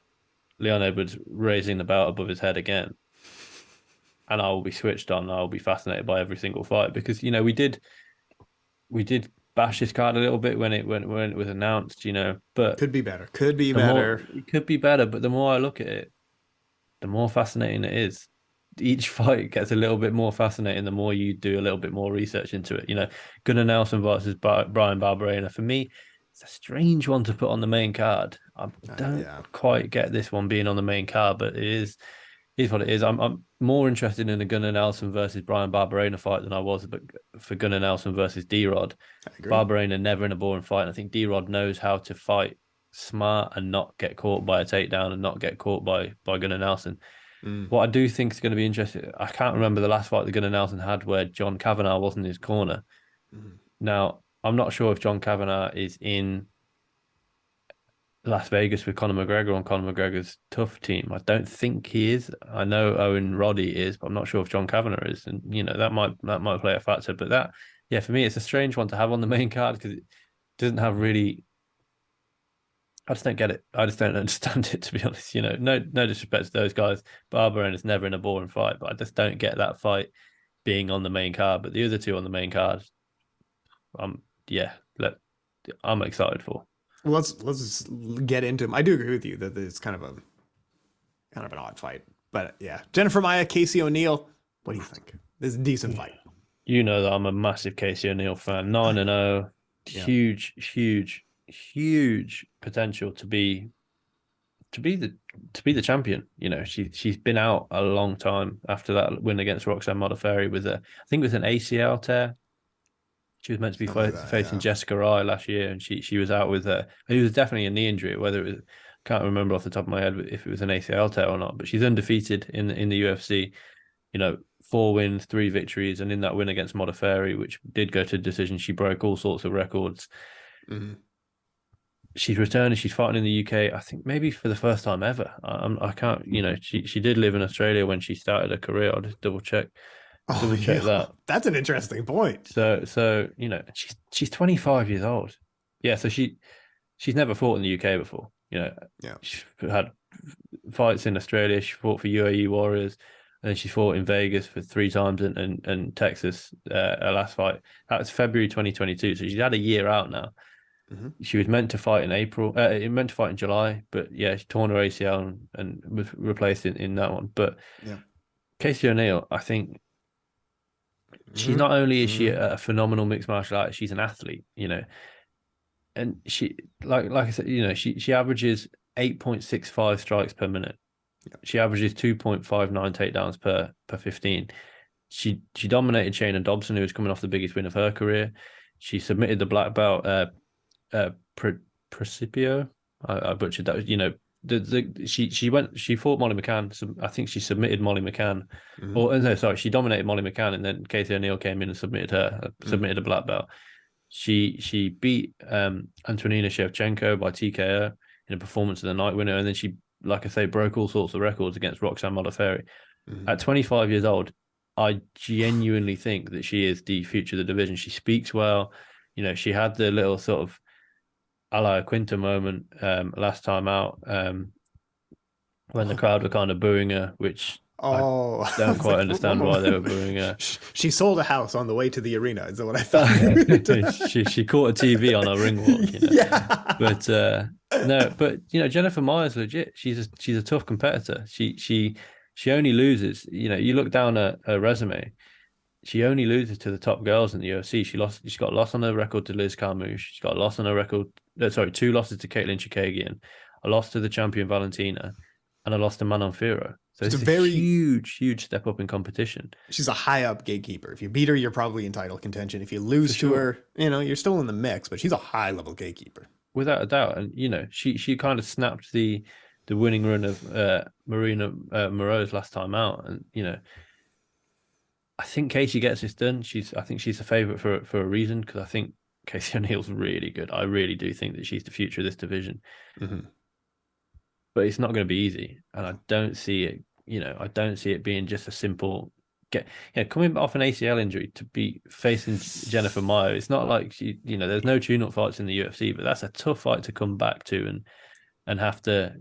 Leon Edwards raising the belt above his head again. And I will be switched on. I will be fascinated by every single fight because, you know, we did bash this card a little bit when it was announced, you know, but could be better. Could be better. It could be better, but the more I look at it, the more fascinating it is. Each fight gets a little bit more fascinating the more you do a little bit more research into it. You know, Gunnar Nelson versus Brian Barberena, for me, it's a strange one to put on the main card. I don't quite get this one being on the main card, but it is what it is. I'm more interested in the Gunnar Nelson versus Brian Barberena fight than I was for Gunnar Nelson versus D-Rod. Barberena never in a boring fight. And I think D-Rod knows how to fight smart and not get caught by a takedown and not get caught by Gunnar Nelson. What I do think is going to be interesting, I can't remember the last fight that Gunnar Nelson had where John Kavanagh wasn't in his corner. Now, I'm not sure if John Kavanagh is in Las Vegas with Conor McGregor on Conor McGregor's tough team. I don't think he is. I know Owen Roddy is, but I'm not sure if John Kavanagh is. And, you know, that might play a factor. But that, yeah, for me, it's a strange one to have on the main card because it doesn't have really... I just don't get it. I just don't understand it, to be honest. You know, no disrespect to those guys. Barberena is never in a boring fight, but I just don't get that fight being on the main card. But the other 2 on the main card, I'm excited for. Well, let's get into them. I do agree with you that it's kind of an odd fight, but yeah, Jennifer Maia, Casey O'Neill. What do you think? This is a decent fight. You know that I'm a massive Casey O'Neill fan. 9-0, huge potential to be the champion. You know, she's been out a long time after that win against Roxanne Modafferi with I think it was an ACL tear. She was meant to be facing Jessica Rai last year, and she was out with it was definitely a knee injury. Whether it was, can't remember off the top of my head if it was an ACL tear or not. But she's undefeated in the UFC. You know, 4 wins, 3 victories, and in that win against Modafferi, which did go to decision, she broke all sorts of records. She's returning. She's fighting in the UK. I think maybe for the first time ever. I can't. You know, she did live in Australia when she started her career. I'll just double check. That. That's an interesting point. So you know, she's 25 years old. Yeah, so she's never fought in the UK before. You know, she's had fights in Australia. She fought for UAE Warriors, and then she fought in Vegas for 3 times and Texas. Her last fight that was February 2022. So she's had a year out now. She was meant to fight in April. Meant to fight in July, but yeah, she torn her ACL and was replaced in that one. But Casey O'Neill, I think. She's not only is she a phenomenal mixed martial artist, she's an athlete, you know, and she like I said, you know, she averages 8.65 strikes per minute. She averages 2.59 takedowns per 15. She dominated Shayna Dobson, who was coming off the biggest win of her career. She submitted the black belt Principio. I butchered that. You know, she fought Molly McCann. I think she submitted Molly McCann, she dominated Molly McCann, and then Casey O'Neill came in and submitted a black belt. She beat Antonina Shevchenko by TKO in a performance of the night winner, and then she, like I say, broke all sorts of records against Roxanne Modafferi. At 25 years old, I genuinely think that she is the future of the division. She speaks well. You know, she had the little sort of a la Quinta moment last time out when the crowd were kind of booing her, which I don't quite understand why they were booing her. She sold a house on the way to the arena, is what I thought. she caught a TV on her ring walk, you know. Yeah. But you know, Jennifer Maia's legit. She's a tough competitor. She only loses. You know, you look down at her resume. She only loses to the top girls in the UFC. She's got a loss on her record to Liz Carmouche. She's got a loss on her record. 2 losses to Caitlin Chikagian, a loss to the champion Valentina, and a loss to Manon Fiorot. So it's a very huge step up in competition. She's a high up gatekeeper. If you beat her, you're probably in title contention. If you lose to her, you know, you're still in the mix. But she's a high level gatekeeper. without a doubt. And she kind of snapped the winning run of Marina Moroz last time out, and I think Casey gets this done. I think she's a favorite for a reason, because I think Casey O'Neill's really good. I really do think that she's the future of this division. Mm-hmm. But it's not going to be easy, and I don't see it. I don't see it being just a simple coming off an ACL injury to be facing Jennifer Maia. It's not like there's no tune-up fights in the UFC, but that's a tough fight to come back to and have to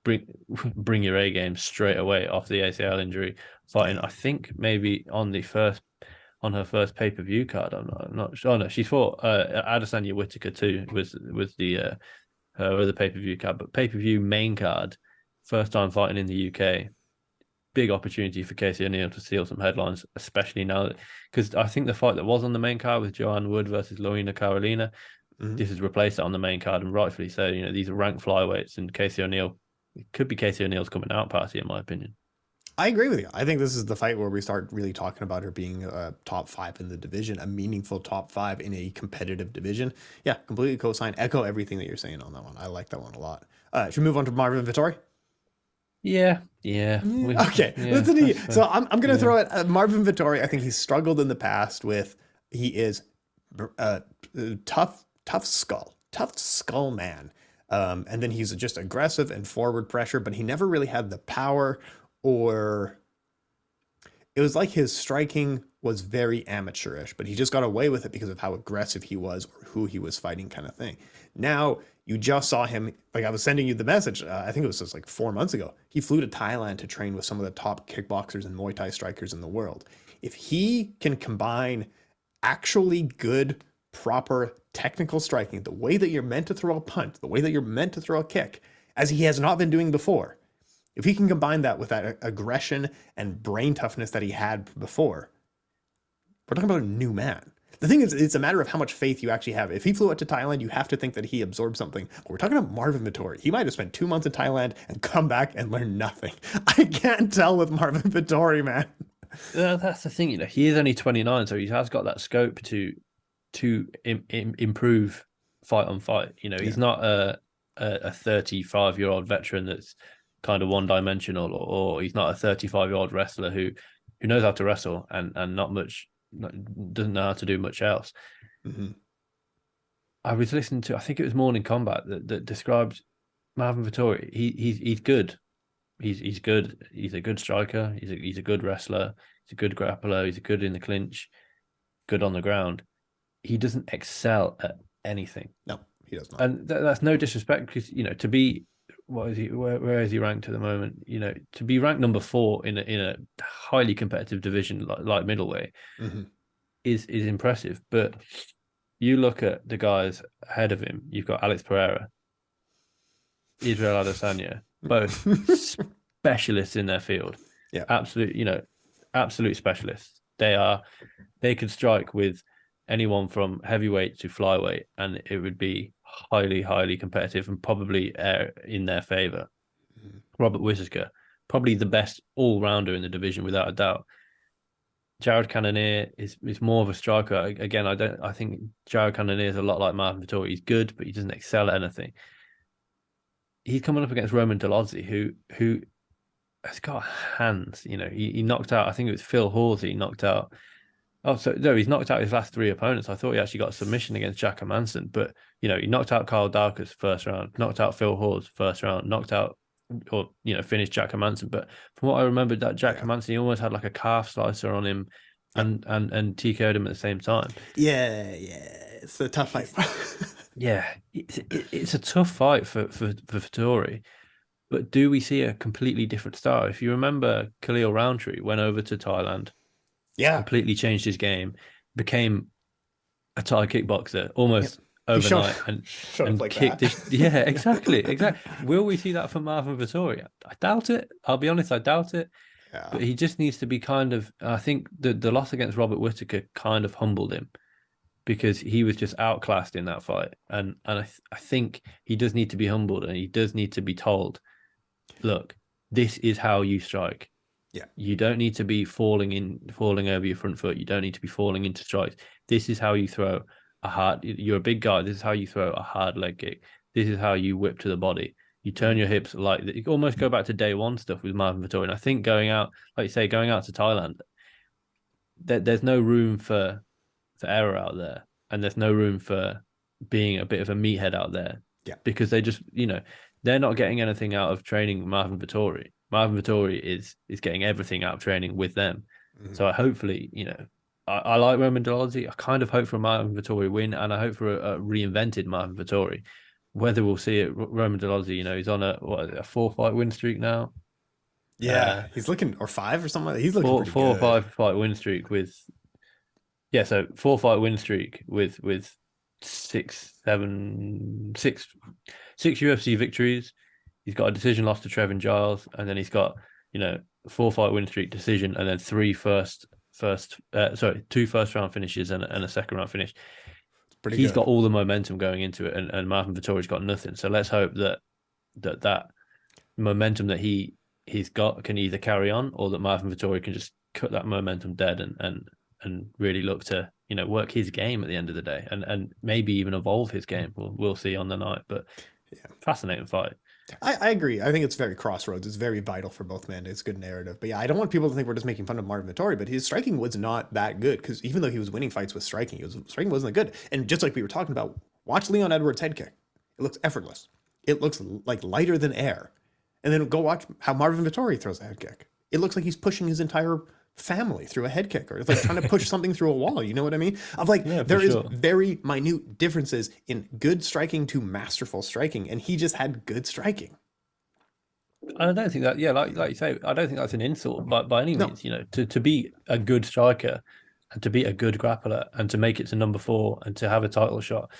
bring your A game straight away off the ACL injury, fighting. I think maybe on her first pay-per-view card. I'm not sure. Oh no, she fought Adesanya Whitaker too. Was the her other pay-per-view card, but pay-per-view main card, first time fighting in the UK. Big opportunity for Casey O'Neill to steal some headlines, especially now, because I think the fight that was on the main card with Joanne Wood versus Lorena Carolina, this has replaced it on the main card, and rightfully so. These are ranked flyweights, and Casey O'Neill, it could be Casey O'Neill's coming out party, in my opinion. I agree with you. I think this is the fight where we start really talking about her being a top 5 in the division, a meaningful top 5 in a competitive division. Yeah, completely co-sign, echo everything that you're saying on that one. I like that one a lot. Should we move on to Marvin Vettori? Yeah. Okay, so I'm going to throw it Marvin Vettori. I think he's struggled in the past with, he is tough skull man. And then he's just aggressive and forward pressure, but he never really had the power, or it was like his striking was very amateurish, but he just got away with it because of how aggressive he was or who he was fighting, kind of thing. Now you just saw him, like I was sending you the message, I think it was just like 4 months ago. He flew to Thailand to train with some of the top kickboxers and Muay Thai strikers in the world. If he can combine actually good, proper technical striking, the way that you're meant to throw a punch, the way that you're meant to throw a kick, as he has not been doing before, if he can combine that with that aggression and brain toughness that he had before, we're talking about a new man. The thing is, it's a matter of how much faith you actually have. If he flew out to Thailand, you have to think that he absorbed something. But we're talking about Marvin Vettori. He might have spent 2 months in Thailand and come back and learn nothing. I can't tell with Marvin Vettori, man. That's the thing, he is only 29, so he has got that scope to improve fight on fight. He's not a 35-year-old veteran that's kind of one-dimensional, or he's not a 35-year-old wrestler who knows how to wrestle and doesn't know how to do much else. Mm-hmm. I was listening to, I think it was Morning Combat that described Marvin Vettori. He's good. He's good. He's a good striker. He's a good wrestler. He's a good grappler. He's good in the clinch. Good on the ground. He doesn't excel at anything. No, he does not. And that's no disrespect, because to be, what is he? Where is he ranked at the moment? To be ranked number 4 in a highly competitive division like middleweight is impressive. But you look at the guys ahead of him. You've got Alex Pereira, Israel Adesanya, both specialists in their field. Yeah, absolute specialists. They could strike with anyone from heavyweight to flyweight, and it would be highly, highly competitive and probably in their favor. Robert Whittaker, probably the best all-rounder in the division without a doubt. Jared Cannonier is more of a striker. Again, I think Jared Cannonier is a lot like Marvin Vettori. He's good, but he doesn't excel at anything. He's coming up against Roman Dolodzi, who has got hands. He knocked out, I think it was Phil Horsey, knocked out. Oh, so no, he's knocked out his last 3 opponents. I thought he actually got a submission against Jack Manson, but he knocked out Carl Dawkins first round, knocked out Phil Hawes first round, knocked out or finished Jack Manson. But from what I remember, that Jack Manson, he almost had like a calf slicer on him and TKO'd him at the same time. Yeah, it's a tough fight. Yeah, it's a tough fight for Vettori. But do we see a completely different style? If you remember, Khalil Roundtree went over to Thailand. Yeah, completely changed his game, became a Thai kickboxer almost overnight, and like kicked his. Yeah, exactly. Will we see that from Marvin Vettori? I doubt it. I'll be honest, I doubt it. Yeah. But he just needs to be kind of. I think the loss against Robert Whittaker kind of humbled him, because he was just outclassed in that fight, and I think he does need to be humbled, and he does need to be told, look, this is how you strike. Yeah, you don't need to be falling over your front foot. You don't need to be falling into strikes. This is how you throw a hard. You're a big guy. This is how you throw a hard leg kick. this is how you whip to the body. You turn your hips like that. You almost go back to day one stuff with Marvin Vettori. And I think going out, like you say, going out to Thailand, there's no room for error out there, and there's no room for being a bit of a meathead out there. Yeah. Because they just, they're not getting anything out of training Marvin Vettori. Marvin Vettori is getting everything out of training with them. So hopefully, I like Roman Dolidze. I kind of hope for a Marvin Vettori win, and I hope for a reinvented Marvin Vettori. Whether we'll see it, Roman Dolidze, he's on a 4-fight win streak now. Yeah, he's looking, or 5 or something. He's looking pretty four or good. 5-fight win streak with, so 4-fight win streak with 6 UFC victories. He's got a decision loss to Trevin Giles, and then he's got 4-fight win streak, decision, and then 2 first round finishes and a second round finish. He's got all the momentum going into it, and Marvin Vettori's got nothing. So let's hope that momentum that he's got can either carry on, or that Marvin Vettori can just cut that momentum dead and really look to work his game at the end of the day, and maybe even evolve his game. We'll see on the night, but fascinating fight. I agree. I think it's very crossroads. It's very vital for both men. It's good narrative. But yeah, I don't want people to think we're just making fun of Marvin Vettori, but his striking was not that good, because even though he was winning fights with striking, striking wasn't good. And just like we were talking about, watch Leon Edwards' head kick. It looks effortless. It looks like lighter than air. And then go watch how Marvin Vettori throws a head kick. It looks like he's pushing his entire family through a head kick, or it's like trying to push something through a wall. You know what I mean? There is very minute differences in good striking to masterful striking, and he just had good striking. I don't think that, like you say, I don't think that's an insult, but by any means, to be a good striker and to be a good grappler and to make it to number 4 and to have a title shot,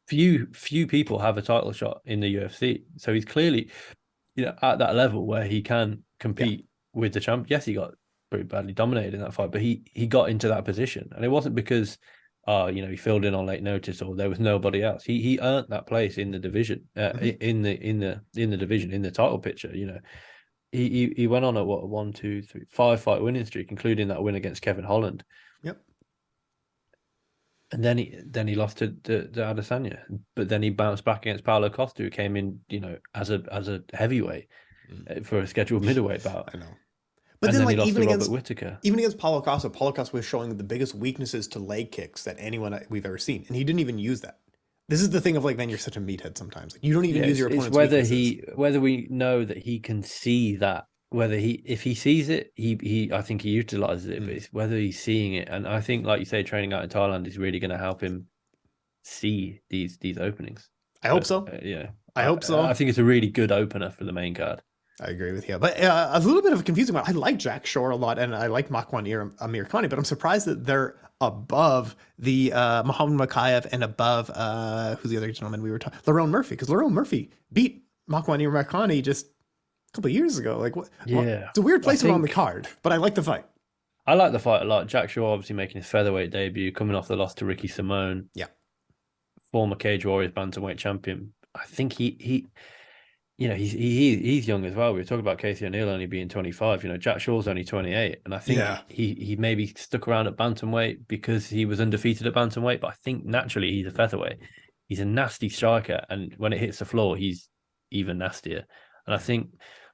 few people have a title shot in the UFC. So he's clearly, at that level where he can compete with the champ. Yes, he got pretty badly dominated in that fight, but he got into that position, and it wasn't because he filled in on late notice or there was nobody else. He earned that place in the division, in the division, in the title picture. He went on a 1, 2, 3, 5-fight winning streak, including that win against Kevin Holland. Yep. And then he lost to Adesanya, but then he bounced back against Paulo Costa, who came in, as a heavyweight for a scheduled middleweight bout. I know. But then even against Paulo Costa was showing the biggest weaknesses to leg kicks that anyone we've ever seen, and he didn't even use that. This is the thing of man, you're such a meathead sometimes. You don't even use your opponent's weaknesses. Whether we know that he can see that, if he sees it, I think he utilizes it, but it's whether he's seeing it. And I think, like you say, training out in Thailand is really going to help him see these openings. I hope so. I hope so. I think it's a really good opener for the main card. I agree with you. But a little bit of a confusing one. I like Jack Shore a lot, and I like Makwan Amirkhani, but I'm surprised that they're above the Muhammad Makayev and above, who's the other gentleman we were talking, Lerone Murphy, because Lerone Murphy beat Makwan Amirkhani just a couple of years ago. What? Yeah. It's a weird placement on the card, but I like the fight. I like the fight a lot. Jack Shore obviously making his featherweight debut, coming off the loss to Ricky Simone. Yeah. Former Cage Warriors bantamweight champion. I think he's young as well. We were talking about Casey O'Neill only being 25. Jack Shore's only 28, and I think he maybe stuck around at bantamweight because he was undefeated at bantamweight. But I think naturally he's a featherweight. He's a nasty striker, and when it hits the floor, he's even nastier. And I think,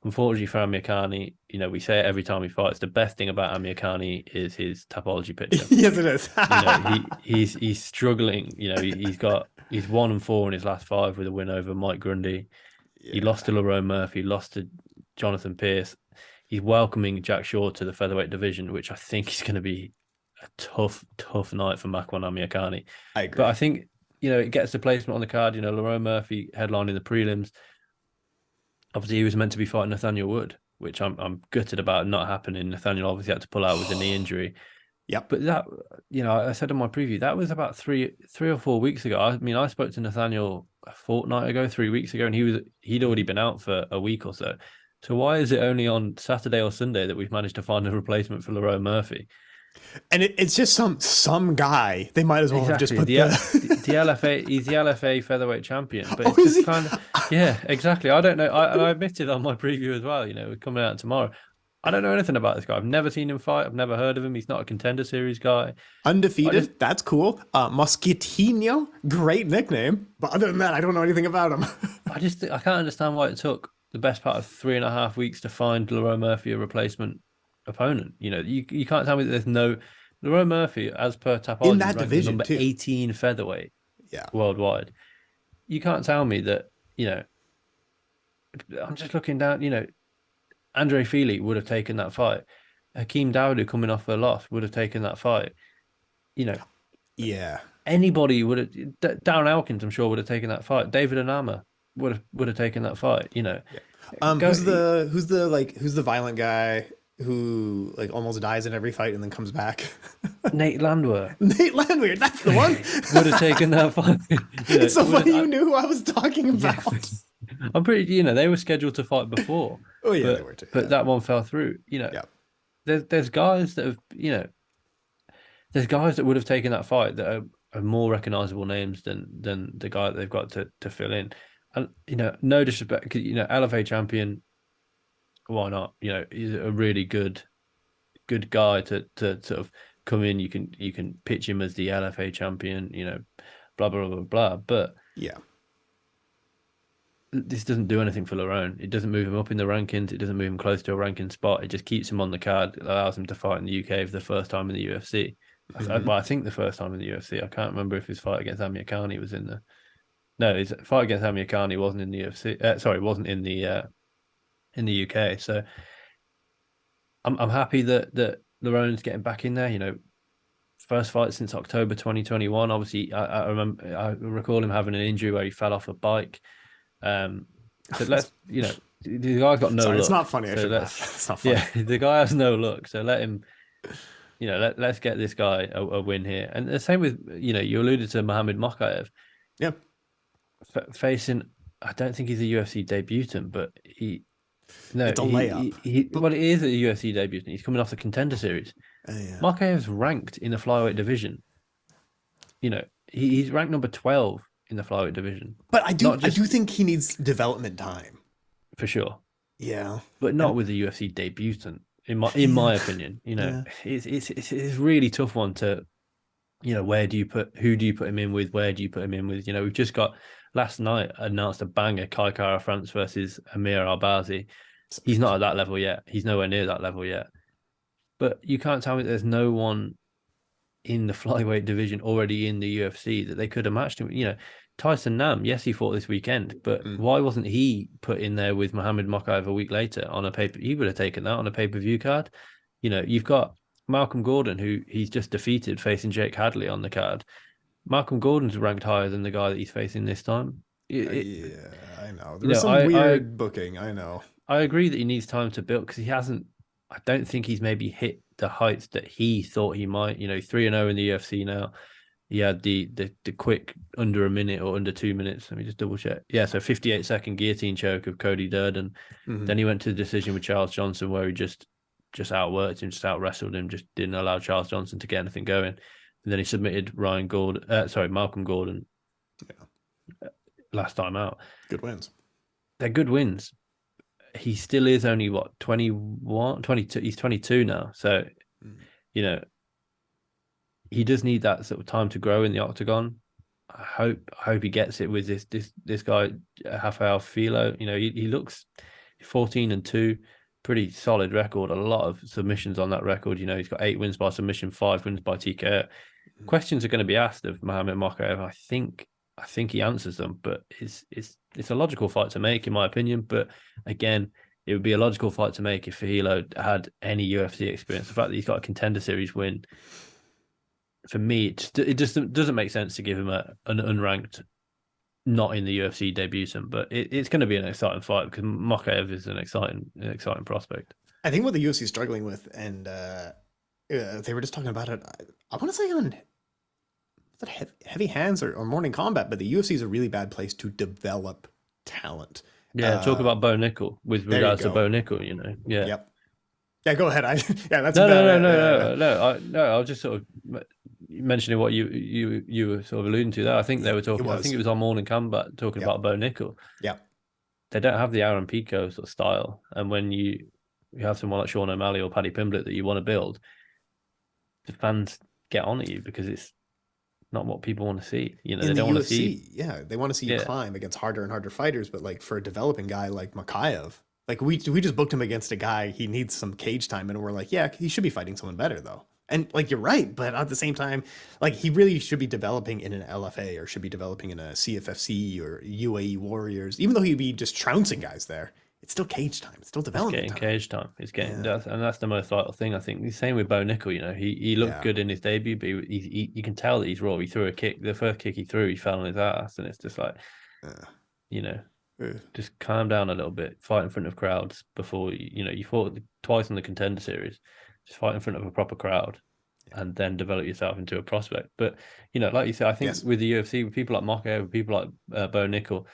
unfortunately for Amirkhani, we say it every time he fights. The best thing about Amirkhani is his topology picture. Yes, it is. He's struggling. He's 1-4 in his last 5 with a win over Mike Grundy. He lost to Lerone Murphy, lost to Jonathan Pierce. He's welcoming Jack Shore to the featherweight division, which I think is going to be a tough night for Makwan Amirkhani. I agree. But I think, it gets the placement on the card. Lerone Murphy headlining the prelims. Obviously, he was meant to be fighting Nathaniel Wood, which I'm gutted about not happening. Nathaniel obviously had to pull out with a knee injury. Yep. But that, I said in my preview, that was about 3 or 4 weeks ago. I spoke to Nathaniel a fortnight ago, 3 weeks ago, and he'd already been out for a week or so. So why is it only on Saturday or Sunday that we've managed to find a replacement for Lerone Murphy? And it's just some guy. They might as well have just put the LFA. He's the LFA featherweight champion, but it's just kind of exactly. I don't know. I admitted on my preview as well. We're coming out tomorrow. I don't know anything about this guy. I've never seen him fight. I've never heard of him. He's not a Contender Series guy. Undefeated. That's cool. Mosquitino. Great nickname. But other than that, I don't know anything about him. I can't understand why it took the best part of 3.5 weeks to find Lerone Murphy a replacement opponent. You can't tell me that there's no Lerone Murphy, as per Tapology, in that division number too. 18 featherweight worldwide. You can't tell me that, I'm just looking down, Andre Fili would have taken that fight. Hakeem Dawodu, coming off a loss, would have taken that fight. Anybody would have. Darren Elkins, I'm sure, would have taken that fight. David Onama would have taken that fight. Who's the violent guy who like almost dies in every fight and then comes back? Nate Landwehr. Nate Landwehr, that's the one. Would have taken that fight. It's so funny you knew who I was talking about. Yeah. I'm pretty. They were scheduled to fight before. Oh yeah, they were too. But that one fell through. There's guys that have. There's guys that would have taken that fight that are more recognizable names than the guy that they've got to fill in. And no disrespect, because LFA champion, why not? He's a really good guy to sort of come in. You can pitch him as the LFA champion. Blah blah blah blah. But yeah, this doesn't do anything for Lerone. It doesn't move him up in the rankings. It doesn't move him close to a ranking spot. It just keeps him on the card. It allows him to fight in the UK for the first time in the UFC. Well, I think the first time in the UFC. I can't remember if his fight against Amir Khani was in the. No, his fight against Amir Khani wasn't in the UFC. Wasn't in the UK. So I'm happy that Lerone's getting back in there. First fight since October 2021. Obviously, I recall him having an injury where he fell off a bike. So let's the guy's got no look. It's not funny. It's not funny. Yeah, the guy has no look. So let him. Let's get this guy a win here. And the same with, you alluded to Mohamed Mokaev. Yeah. Facing, I don't think he's a UFC debutant, but it's a layup. Well, it is a UFC debutant. He's coming off the Contender Series. Yeah. Mokaev's ranked in the flyweight division. He's ranked number 12 in the flyweight division. But I do think he needs development time. For sure. Yeah. But not with the UFC debutant. In my opinion, it's a really tough one to, who do you put him in with? Where do you put him in with? We've just got last night announced a banger, Kai Kara France versus Amir Albazi. He's not at that level yet. He's nowhere near that level yet. But you can't tell me there's no one in the flyweight division already in the UFC that they could have matched him. Tyson Nam, yes, he fought this weekend, but why wasn't he put in there with Mohamed Mokaev a week later on a paper? He would have taken that on a pay-per-view card. You've got Malcolm Gordon, who he's just defeated, facing Jake Hadley on the card. Malcolm Gordon's ranked higher than the guy that he's facing this time. I know. There's some weird booking. I know. I agree that he needs time to build because he hasn't. I don't think he's maybe hit the heights that he thought he might. 3-0 in the UFC now. He had the quick under a minute or under 2 minutes. Let me just double check. Yeah, so 58-second guillotine choke of Cody Durden. Mm-hmm. Then he went to the decision with Charles Johnson where he just outworked him, just out-wrestled him, just didn't allow Charles Johnson to get anything going. And then he submitted Malcolm Gordon last time out. Good wins. They're good wins. He still is only, 21, 22? He's 22 now. So, he does need that sort of time to grow in the octagon. I hope he gets it with this guy, Rafael Filo. He looks 14-2, pretty solid record. A lot of submissions on that record. He's got 8 wins by submission, 5 wins by TKO. Mm-hmm. Questions are going to be asked of Mohamed Mokaev. I think he answers them, but it's a logical fight to make, in my opinion. But again, it would be a logical fight to make if Filo had any UFC experience. The fact that he's got a Contender Series win, for me, it just doesn't make sense to give him an unranked, not in the UFC debutant. But it's going to be an exciting fight because Mokaev is an exciting prospect. I think what the UFC is struggling with, and they were just talking about it. I want to say on heavy hands or morning combat, but the UFC is a really bad place to develop talent. Yeah, talk about Bo Nickel with regards to Bo Nickel. Yeah. Yep. Yeah, go ahead. That's no. I was just sort of mentioning what you were sort of alluding to there. I think they were talking. I think it was on Morning Combat talking about Bo Nickel. Yeah, they don't have the Aaron Pico sort of style, and when you you have someone like Sean O'Malley or Paddy Pimblett that you want to build, the fans get on at you because it's not what people want to see. You know, In they the don't want to see. UFC, yeah, they want to see you Yeah, climb against harder and harder fighters. But like for a developing guy like Makayev, like we just booked him against a guy he needs some cage time, and we're like, yeah, he should be fighting someone better though. And like you're right, but at the same time, like he really should be developing in an LFA or should be developing in a CFFC or UAE Warriors. Even though he'd be just trouncing guys there, it's still cage time. It's still it's development getting time. cage time. It's getting Yeah, that's the most vital thing. I think the same with Bo Nickel. You know, he looked yeah, good in his debut, but you can tell that he's raw. He threw a kick. The first kick he threw, he fell on his ass, and it's just like, yeah. you know, Uh, just calm down a little bit. Fight in front of crowds before you fought twice in the Contender Series. Just fight in front of a proper crowd, yeah. and then develop yourself into a prospect. But like you said, I think Yes. with the UFC, with people like Makayev, with people like Bo Nickel,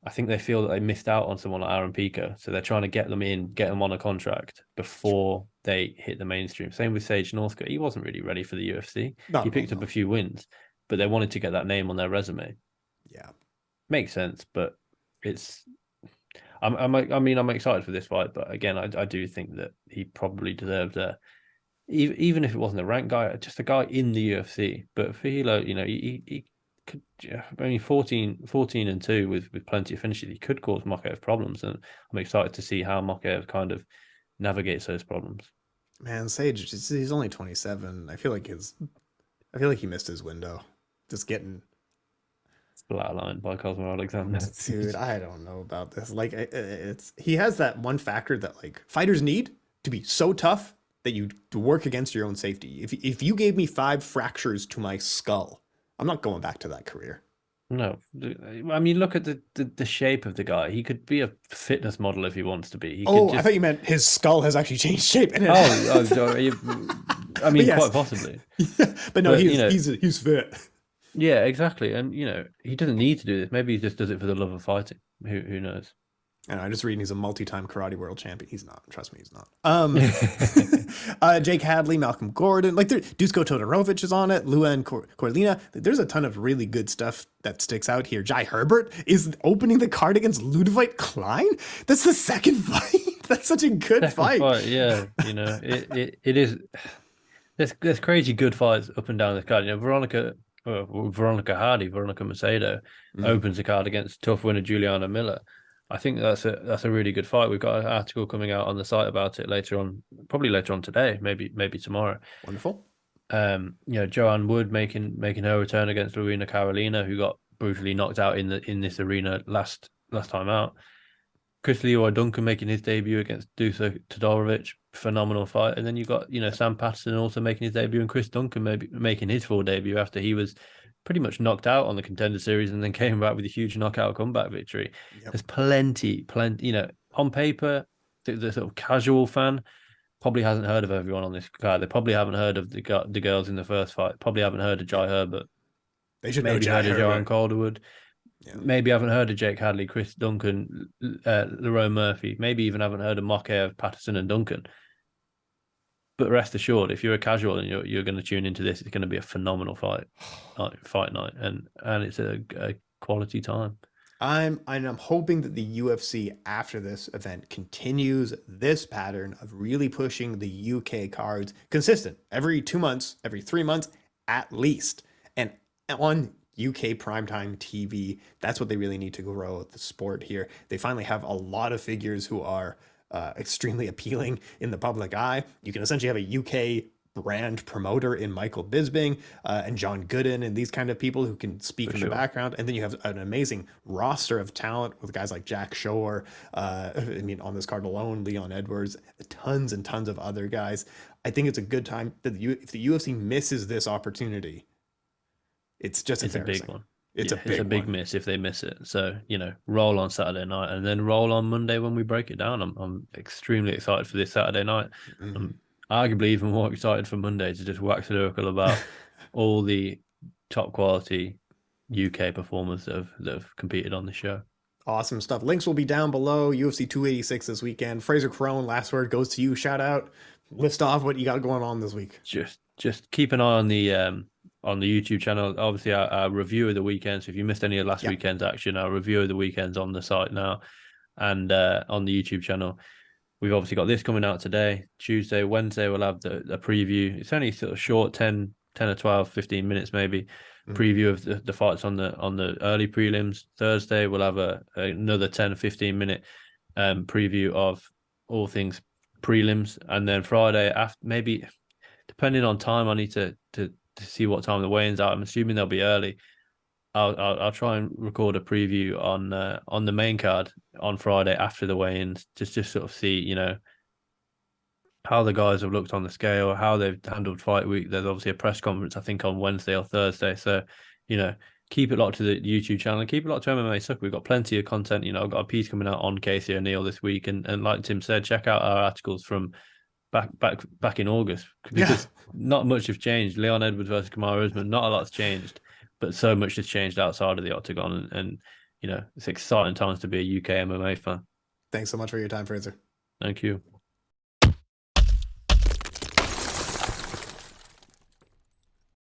I think they feel that they missed out on someone like Aaron Pico, so they're trying to get them in, get them on a contract before they hit the mainstream. Same with Sage Northcutt; he wasn't really ready for the UFC. Not He at all. picked up No. a few wins, but they wanted to get that name on their resume. Yeah. Makes sense, but it's. I'm excited for this fight, but again, I do think that he probably deserved even if it wasn't a ranked guy, just a guy in the UFC. But for Hilo, he could, I mean, 14-2 with plenty of finishes, he could cause Mokaev problems, and I'm excited to see how Mokaev kind of navigates those problems. Man, Sage, he's only 27. I feel like he missed his window. Just getting, Flatlined by Cosmo Alexander. dude, I don't know about this. Like, he has that one factor that like fighters need to be so tough that you to work against your own safety. If you gave me 5 fractures to my skull, I'm not going back to that career. No, I mean, look at the shape of the guy. He could be a fitness model if he wants to be. He could Oh, just. I thought you meant his skull has actually changed shape. And I mean, yes. quite possibly. Yeah, but no, But, he's fit. Yeah, exactly. And he doesn't need to do this. Maybe he just does it for the love of fighting. Who knows? And I just reading he's a multi-time karate world champion. He's not. Trust me, he's not. Jake Hadley, Malcolm Gordon, like Dusko Todorovic is on it. Luan Corlina. There's a ton of really good stuff that sticks out here. Jai Herbert is opening the card against Ludwig Klein. That's the second fight. That's such a good fight. Yeah, it is. There's crazy good fights up and down this card. Veronica Hardy, Veronica Macedo opens the card against tough winner Juliana Miller. I think that's a really good fight. We've got an article coming out on the site about it later on, probably later on today, maybe tomorrow. Wonderful. Joanne Wood making her return against Louina Carolina, who got brutally knocked out in this arena last time out. Chris Leroy Duncan making his debut against Dusa Todorovic, phenomenal fight. And then you've got Sam Patterson also making his debut, and Chris Duncan maybe making his full debut after he was pretty much knocked out on the Contender Series and then came back with a huge knockout comeback victory. Yep. There's plenty. On paper, the sort of casual fan probably hasn't heard of everyone on this card. They probably haven't heard of the girls in the first fight. Probably haven't heard of Jai Herbert. They should maybe know heard of Joanne Calderwood. Yeah. Maybe haven't heard of Jake Hadley, Chris Duncan, Lerone Murphy. Maybe even haven't heard of Mokaev, Patterson, and Duncan. But rest assured, if you're a casual and you're going to tune into this, it's going to be a phenomenal fight night, and it's a quality time. I'm hoping that the UFC after this event continues this pattern of really pushing the UK cards consistent every 2 months, every 3 months at least, and on UK primetime TV. That's what they really need to grow the sport here. They finally have a lot of figures who are extremely appealing in the public eye. You can essentially have a UK brand promoter in Michael Bisping and John Gooden and these kind of people who can speak in the background. And then you have an amazing roster of talent with guys like Jack Shore. On this card alone, Leon Edwards, tons and tons of other guys. I think it's a good time that if the UFC misses this opportunity, it's a big one. It's a big miss if they miss it. So, roll on Saturday night and then roll on Monday when we break it down. I'm extremely excited for this Saturday night. Mm-hmm. I'm arguably even more excited for Monday to just wax lyrical about all the top quality UK performers that have competed on the show. Awesome stuff. Links will be down below. UFC 286 this weekend. Frazer Krohn, last word goes to you. Shout out. List off what you got going on this week. Just keep an eye on the YouTube channel. Obviously, our review of the weekend. So if you missed any of last weekend's action, our review of the weekend's on the site now and on the YouTube channel. we've obviously got this coming out today. Tuesday, Wednesday, we'll have the preview. It's only sort of short, 10 or 12, 15 minutes maybe. Preview of the fights on the early prelims. Thursday, we'll have another 10, 15 minute preview of all things prelims. And then Friday, after maybe depending on time, I need to see what time the weigh-ins are. I'm assuming they'll be early. I'll try and record a preview on the main card on Friday after the weigh-ins, just sort of see, you know, how the guys have looked on the scale, how they've handled fight week. There's obviously a press conference, I think, on Wednesday or Thursday. So, you know, keep it locked to the YouTube channel and keep it locked to MMA Sucka. We've got plenty of content. You know, I've got a piece coming out on Casey O'Neill this week. And like Tim said, check out our articles from back in August, because not much has changed. Leon Edwards versus Kamaru Usman, not a lot's changed, but so much has changed outside of the octagon. And you know, it's exciting times to be a UK MMA fan. Thanks so much for your time, Frazer. Thank you.